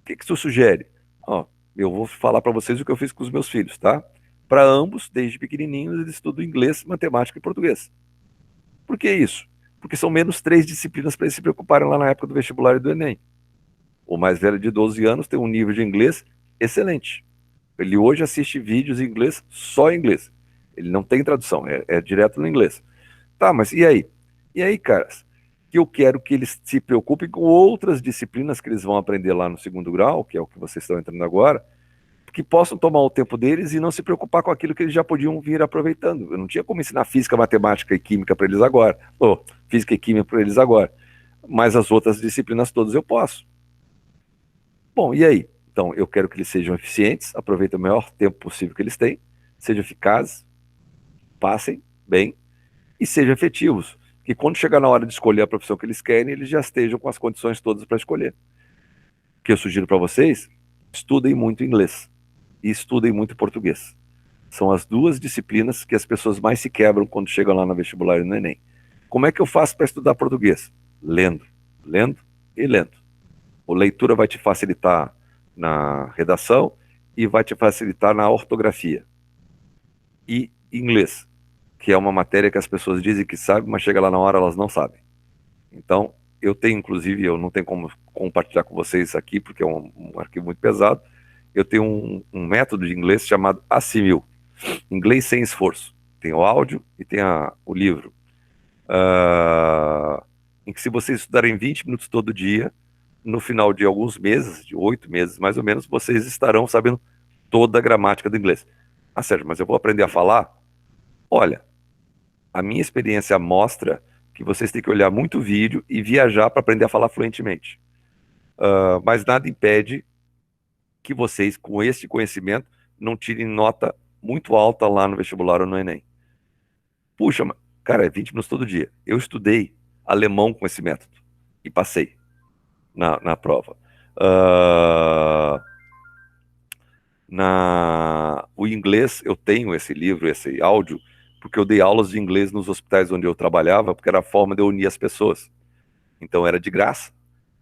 o que tu sugere? Ó, eu vou falar para vocês o que eu fiz com os meus filhos, tá? Para ambos, desde pequenininhos, eles estudam inglês, matemática e português. Por que isso? Porque são menos 3 disciplinas para eles se preocuparem lá na época do vestibular e do Enem. O mais velho de 12 anos tem um nível de inglês excelente. Ele hoje assiste vídeos em inglês, só em inglês. Ele não tem tradução, é direto no inglês. Tá, mas e aí? E aí, caras? Que eu quero que eles se preocupem com outras disciplinas que eles vão aprender lá no segundo grau, que é o que vocês estão entrando agora, que possam tomar o tempo deles e não se preocupar com aquilo que eles já podiam vir aproveitando. Eu não tinha como ensinar física, matemática e química para eles agora, ou física e química para eles agora, mas as outras disciplinas todas eu posso. Bom, e aí? Então, eu quero que eles sejam eficientes, aproveitem o maior tempo possível que eles têm, sejam eficazes, passem bem e sejam efetivos. Que quando chegar na hora de escolher a profissão que eles querem, eles já estejam com as condições todas para escolher. O que eu sugiro para vocês, estudem muito inglês e estudem muito português. São as duas disciplinas que as pessoas mais se quebram quando chegam lá no vestibular e no Enem. Como é que eu faço para estudar português? Lendo, lendo e lendo. A leitura vai te facilitar na redação e vai te facilitar na ortografia. E inglês, que é uma matéria que as pessoas dizem que sabem, mas chega lá na hora elas não sabem. Então, eu tenho, inclusive, eu não tenho como compartilhar com vocês aqui, porque é um arquivo muito pesado, eu tenho um método de inglês chamado Assimil, inglês sem esforço. Tem o áudio e tem o livro. em que se vocês estudarem 20 minutos todo dia, no final de alguns meses, de 8 meses mais ou menos, vocês estarão sabendo toda a gramática do inglês. Ah, Sérgio, mas eu vou aprender a falar? Olha, a minha experiência mostra que vocês têm que olhar muito vídeo e viajar para aprender a falar fluentemente. Mas nada impede que vocês, com este conhecimento, não tirem nota muito alta lá no vestibular ou no Enem. Puxa, cara, é 20 minutos todo dia. Eu estudei alemão com esse método e passei na prova. Uh, o inglês, eu tenho esse livro, esse áudio, porque eu dei aulas de inglês nos hospitais onde eu trabalhava, porque era a forma de eu unir as pessoas. Então era de graça.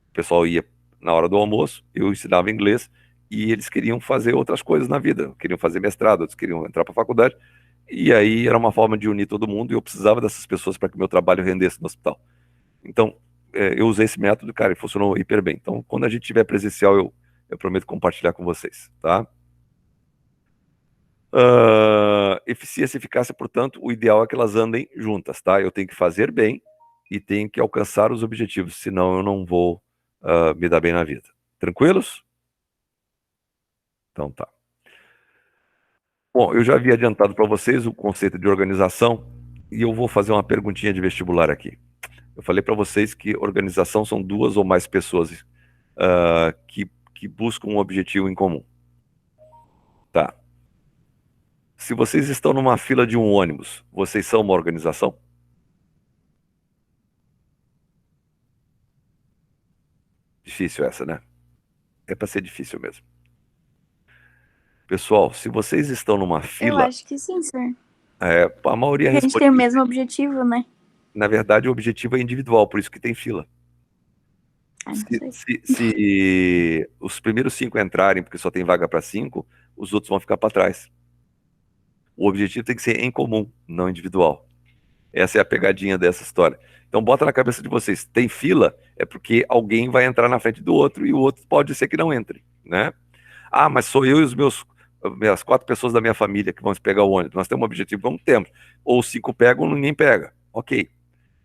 O pessoal ia na hora do almoço, eu ensinava inglês e eles queriam fazer outras coisas na vida. Queriam fazer mestrado, outros queriam entrar para a faculdade. E aí era uma forma de unir todo mundo e eu precisava dessas pessoas para que meu trabalho rendesse no hospital. Então, eu usei esse método, cara, e funcionou hiper bem. Então, quando a gente tiver presencial, eu prometo compartilhar com vocês, tá? Eficiência e eficácia, portanto, o ideal é que elas andem juntas, tá? Eu tenho que fazer bem e tenho que alcançar os objetivos, senão eu não vou me dar bem na vida. Tranquilos? Então tá. Bom, eu já havia adiantado para vocês o conceito de organização e eu vou fazer uma perguntinha de vestibular aqui. Eu falei para vocês que organização são duas ou mais pessoas que buscam um objetivo em comum. Tá. Se vocês estão numa fila de um ônibus, vocês são uma organização? Difícil essa, né? É para ser difícil mesmo. Pessoal, se vocês estão numa
Eu
fila,
acho que sim, senhor.
a maioria
Porque a gente tem o
responde.
mesmo objetivo, né?
Na verdade, o objetivo é individual, por isso que tem fila.
Ah, não
Se,
sei.
se- se os primeiros 5 entrarem, porque só tem vaga para 5, os outros vão ficar para trás. O objetivo tem que ser em comum, não individual. Essa é a pegadinha dessa história. Então bota na cabeça de vocês, tem fila é porque alguém vai entrar na frente do outro e o outro pode ser que não entre, né? Ah, mas sou eu e as 4 pessoas da minha família que vamos pegar o ônibus. Nós temos um objetivo, vamos temos. Ou 5 pegam, ninguém pega. Ok.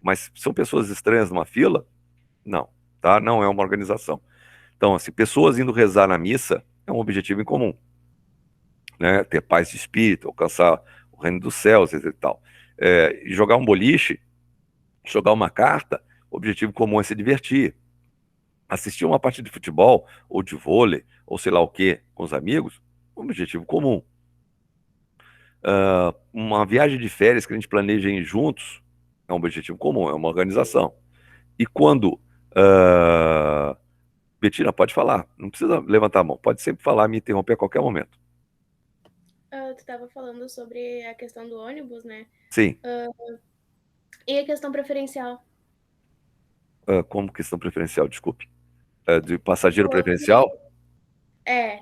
Mas são pessoas estranhas numa fila? Não, tá? Não é uma organização. Então, assim, pessoas indo rezar na missa é um objetivo em comum, né? Ter paz de espírito, alcançar o reino dos céus e tal. Jogar um boliche, jogar uma carta, o objetivo comum é se divertir. Assistir uma partida de futebol, ou de vôlei, ou sei lá o que, com os amigos, um objetivo comum. Uma viagem de férias que a gente planeja ir juntos é um objetivo comum, é uma organização. E quando. Betina, pode falar, não precisa levantar a mão, pode sempre falar, me interromper a qualquer momento.
Tu estava falando sobre a questão do ônibus, né?
Sim.
E a questão preferencial.
Como questão preferencial, desculpe. De passageiro
Falou
preferencial?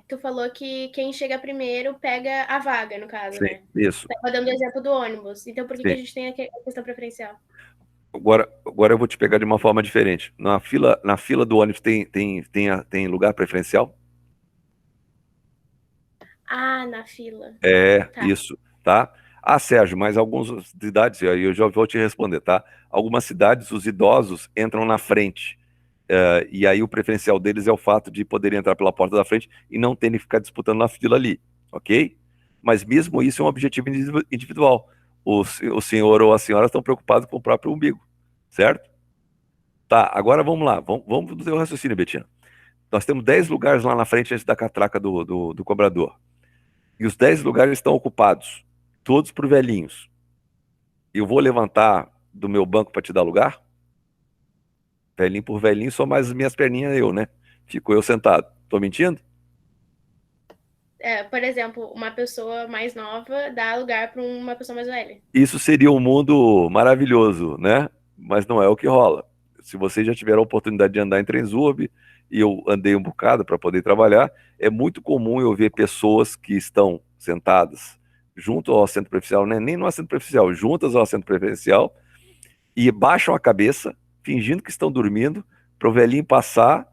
tu falou que quem chega primeiro pega a vaga, no caso,
Sim,
né?
isso.
Tava dando o exemplo do ônibus. Então, por que a
Sim.
gente tem a questão preferencial?
Agora eu vou te pegar de uma forma diferente. Na fila do ônibus tem lugar preferencial?
Ah, na fila. Tá.
Isso, tá? Ah, Sérgio, mas algumas cidades, aí eu já vou te responder, tá? Algumas cidades, os idosos entram na frente. E aí o preferencial deles é o fato de poderem entrar pela porta da frente e não terem que ficar disputando na fila ali, ok? Mas mesmo isso é um objetivo individual. O senhor ou a senhora estão preocupados com o próprio umbigo, certo? Tá, agora vamos lá, vamos do teu raciocínio, Betina. Nós temos 10 lugares lá na frente antes da catraca do cobrador. E os 10 lugares estão ocupados, todos por velhinhos. Eu vou levantar do meu banco para te dar lugar? Velhinho por velhinho, só mais as minhas perninhas eu, né? Fico eu sentado. Tô mentindo?
Por exemplo, uma pessoa mais nova dá lugar para uma pessoa mais velha.
Isso seria um mundo maravilhoso, né? Mas não é o que rola. Se vocês já tiveram a oportunidade de andar em Transurb, e eu andei um bocado para poder trabalhar, é muito comum eu ver pessoas que estão sentadas junto ao assento preferencial, né? Nem no assento preferencial, juntas ao assento preferencial, e baixam a cabeça, fingindo que estão dormindo, para o velhinho passar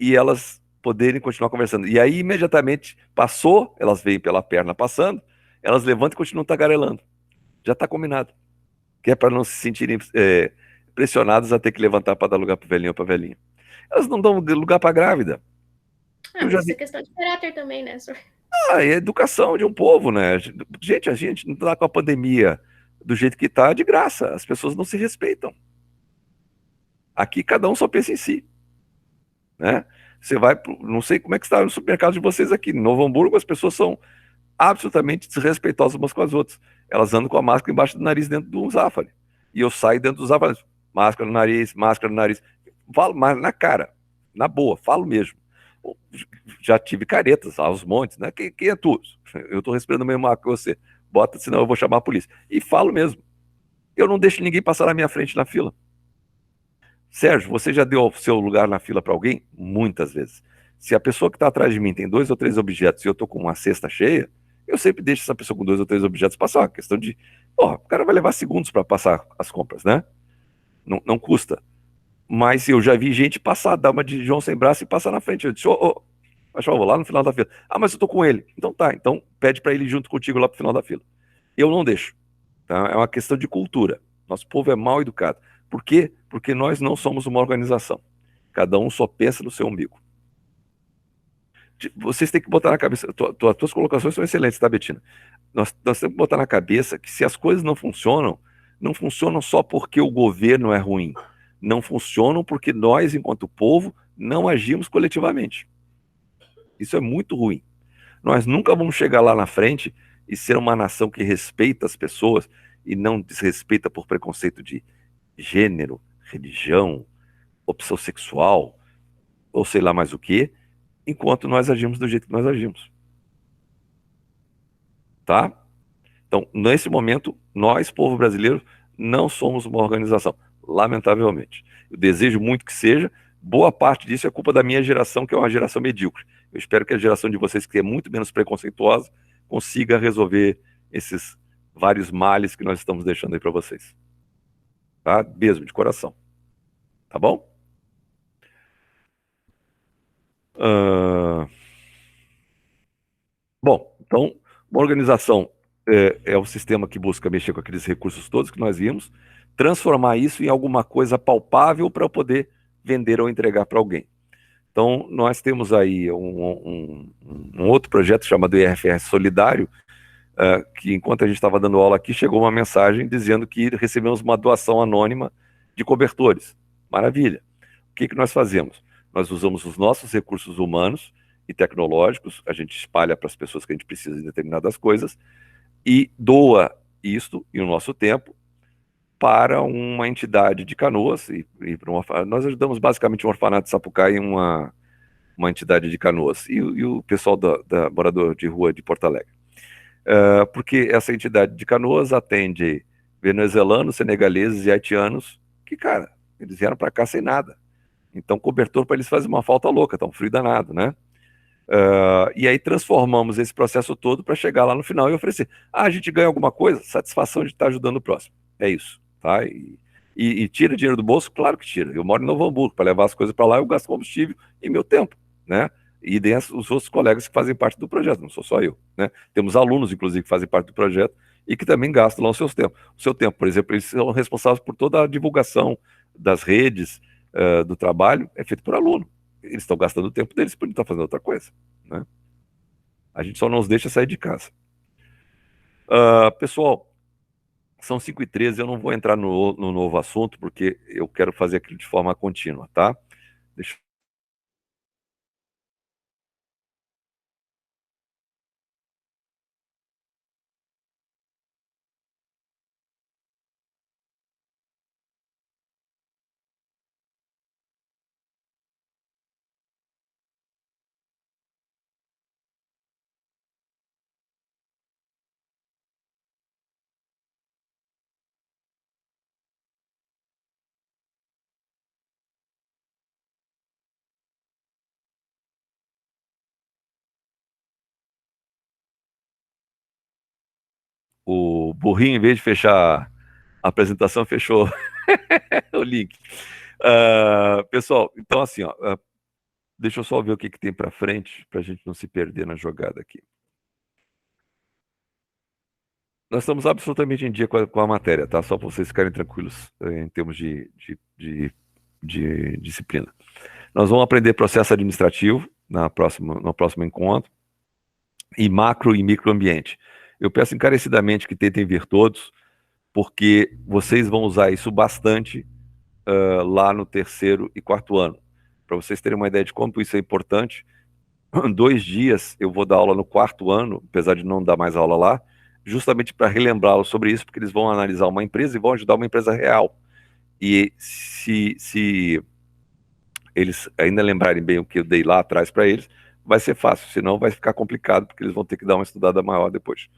e elas poderem continuar conversando. E aí, imediatamente, passou, elas veem pela perna passando, elas levantam e continuam tagarelando. Já está combinado. Que é para não se sentirem pressionadas a ter que levantar para dar lugar para o velhinho ou para a velhinha. Elas não dão lugar para a grávida.
Mas isso é questão de caráter também, né, senhor?
É educação de um povo, né? Gente, a gente não está com a pandemia do jeito que está de graça. As pessoas não se respeitam. Aqui cada um só pensa em si, né? Você vai, não sei como é que está no supermercado de vocês aqui. Em Novo Hamburgo, as pessoas são absolutamente desrespeitosas umas com as outras. Elas andam com a máscara embaixo do nariz dentro do Zafari. E eu saio dentro do Zafari, máscara no nariz, máscara no nariz. Falo, mas na cara, na boa, falo mesmo. Já tive caretas aos montes, né? Quem é tu? Eu tô respirando o mesmo ar que você. Bota, senão eu vou chamar a polícia. E falo mesmo. Eu não deixo ninguém passar na minha frente na fila. Sérgio, você já deu o seu lugar na fila para alguém? Muitas vezes. Se a pessoa que está atrás de mim tem 2 ou 3 objetos e eu estou com uma cesta cheia, eu sempre deixo essa pessoa com 2 ou 3 objetos passar. Uma questão de. O cara vai levar segundos para passar as compras, né? Não, não custa. Mas eu já vi gente passar, dar uma de João sem braço e passar na frente. Eu disse, acho que eu vou lá no final da fila. Ah, mas eu tô com ele. Então tá, então pede para ele ir junto contigo lá pro final da fila. Eu não deixo. Tá? É uma questão de cultura. Nosso povo é mal educado. Por quê? Porque nós não somos uma organização. Cada um só pensa no seu umbigo. Vocês têm que botar na cabeça. Tuas colocações são excelentes, tá, Betina? Nós temos que botar na cabeça que se as coisas não funcionam, não funcionam só porque o governo é ruim. Não funcionam porque nós, enquanto povo, não agimos coletivamente. Isso é muito ruim. Nós nunca vamos chegar lá na frente e ser uma nação que respeita as pessoas e não desrespeita por preconceito de gênero, religião, opção sexual, ou sei lá mais o que, enquanto nós agimos do jeito que nós agimos. Tá? Então, nesse momento, nós, povo brasileiro, não somos uma organização, lamentavelmente. Eu desejo muito que seja. Boa parte disso é culpa da minha geração, que é uma geração medíocre. Eu espero que a geração de vocês, que é muito menos preconceituosa, consiga resolver esses vários males que nós estamos deixando aí para vocês. Tá? Mesmo, de coração. Tá bom? Bom, então, uma organização é o sistema que busca mexer com aqueles recursos todos que nós vimos, transformar isso em alguma coisa palpável para eu poder vender ou entregar para alguém. Então, nós temos aí um outro projeto chamado IRFR Solidário, que enquanto a gente estava dando aula aqui, chegou uma mensagem dizendo que recebemos uma doação anônima de cobertores. Maravilha. O que nós fazemos? Nós usamos os nossos recursos humanos e tecnológicos, a gente espalha para as pessoas que a gente precisa de determinadas coisas e doa isto e o nosso tempo para uma entidade de Canoas e para nós ajudamos basicamente um orfanato de Sapucaí e uma entidade de Canoas e o pessoal da morador de rua de Porto Alegre. Porque essa entidade de Canoas atende venezuelanos, senegaleses e haitianos que, cara, eles vieram para cá sem nada. Então, cobertor para eles faz uma falta louca, tá um frio danado, né? E aí transformamos esse processo todo para chegar lá no final e oferecer. A gente ganha alguma coisa? Satisfação de estar ajudando o próximo. É isso, tá? E tira dinheiro do bolso? Claro que tira. Eu moro em Novo Hamburgo, para levar as coisas para lá eu gasto combustível e meu tempo, né? E tem os outros colegas que fazem parte do projeto, não sou só eu, né? Temos alunos, inclusive, que fazem parte do projeto e que também gastam lá o seu tempo. O seu tempo, por exemplo, eles são responsáveis por toda a divulgação das redes, do trabalho, é feito por aluno. Eles estão gastando o tempo deles por estar fazendo outra coisa, né? A gente só não os deixa sair de casa. Pessoal, são 5h13, eu não vou entrar no novo assunto, porque eu quero fazer aquilo de forma contínua, tá? Deixa o burrinho, em vez de fechar a apresentação, fechou o link. Pessoal, então assim, ó, deixa eu só ver o que tem para frente, para a gente não se perder na jogada aqui. Nós estamos absolutamente em dia com a matéria, tá? Só para vocês ficarem tranquilos em termos de disciplina. Nós vamos aprender processo administrativo no próximo encontro e macro e microambiente. Eu peço encarecidamente que tentem vir todos, porque vocês vão usar isso bastante lá no terceiro e quarto ano. Para vocês terem uma ideia de como isso é importante, 2 dias eu vou dar aula no quarto ano, apesar de não dar mais aula lá, justamente para relembrá-los sobre isso, porque eles vão analisar uma empresa e vão ajudar uma empresa real. E se eles ainda lembrarem bem o que eu dei lá atrás para eles, vai ser fácil, senão vai ficar complicado, porque eles vão ter que dar uma estudada maior depois.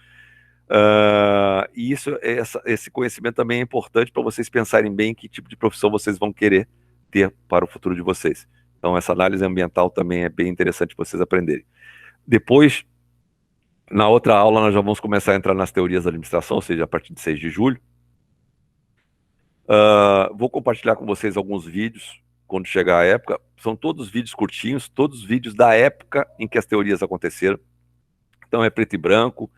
E esse conhecimento também é importante para vocês pensarem bem que tipo de profissão vocês vão querer ter para o futuro de vocês. Então, essa análise ambiental também é bem interessante vocês aprenderem. Depois, na outra aula, nós já vamos começar a entrar nas teorias da administração, ou seja, a partir de 6 de julho. Vou compartilhar com vocês alguns vídeos quando chegar a época. São todos vídeos curtinhos, todos vídeos da época em que as teorias aconteceram. Então é preto e branco,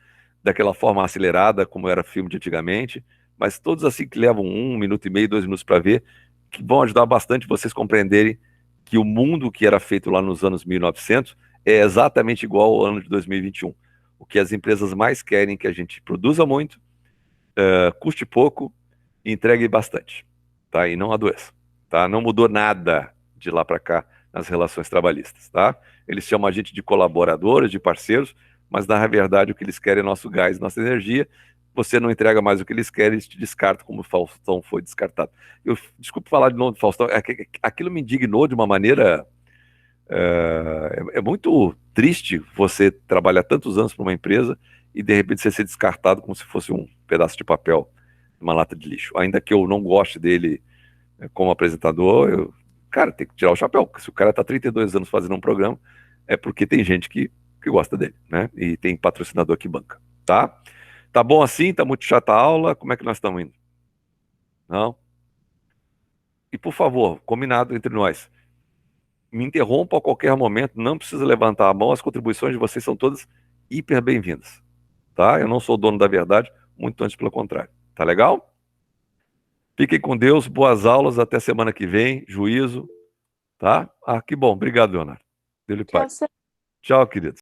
daquela forma acelerada, como era filme de antigamente, mas todos assim que levam 1 minuto e meio, 2 minutos para ver, que vão ajudar bastante vocês compreenderem que o mundo que era feito lá nos anos 1900 é exatamente igual ao ano de 2021. O que as empresas mais querem é que a gente produza muito, custe pouco e entregue bastante, tá? E não adoeça, tá? Não mudou nada de lá para cá nas relações trabalhistas, tá? Eles chamam a gente de colaboradores, de parceiros, mas na verdade o que eles querem é nosso gás, nossa energia. Você não entrega mais o que eles querem, eles te descartam como o Faustão foi descartado. Desculpe falar de novo do Faustão, aquilo me indignou de uma maneira... É muito triste você trabalhar tantos anos para uma empresa e de repente você ser descartado como se fosse um pedaço de papel, uma lata de lixo. Ainda que eu não goste dele como apresentador, cara, tem que tirar o chapéu, porque se o cara está 32 anos fazendo um programa, é porque tem gente que gosta dele, né? E tem patrocinador que banca, tá? Tá bom assim? Tá muito chata a aula? Como é que nós estamos indo? Não? E por favor, combinado entre nós, me interrompa a qualquer momento, não precisa levantar a mão, as contribuições de vocês são todas hiper bem-vindas, tá? Eu não sou dono da verdade, muito antes pelo contrário. Tá legal? Fiquem com Deus, boas aulas, até semana que vem, juízo, tá? Que bom, obrigado, Leonardo. Deus lhe
Tchau,
paz. Tchau, queridos.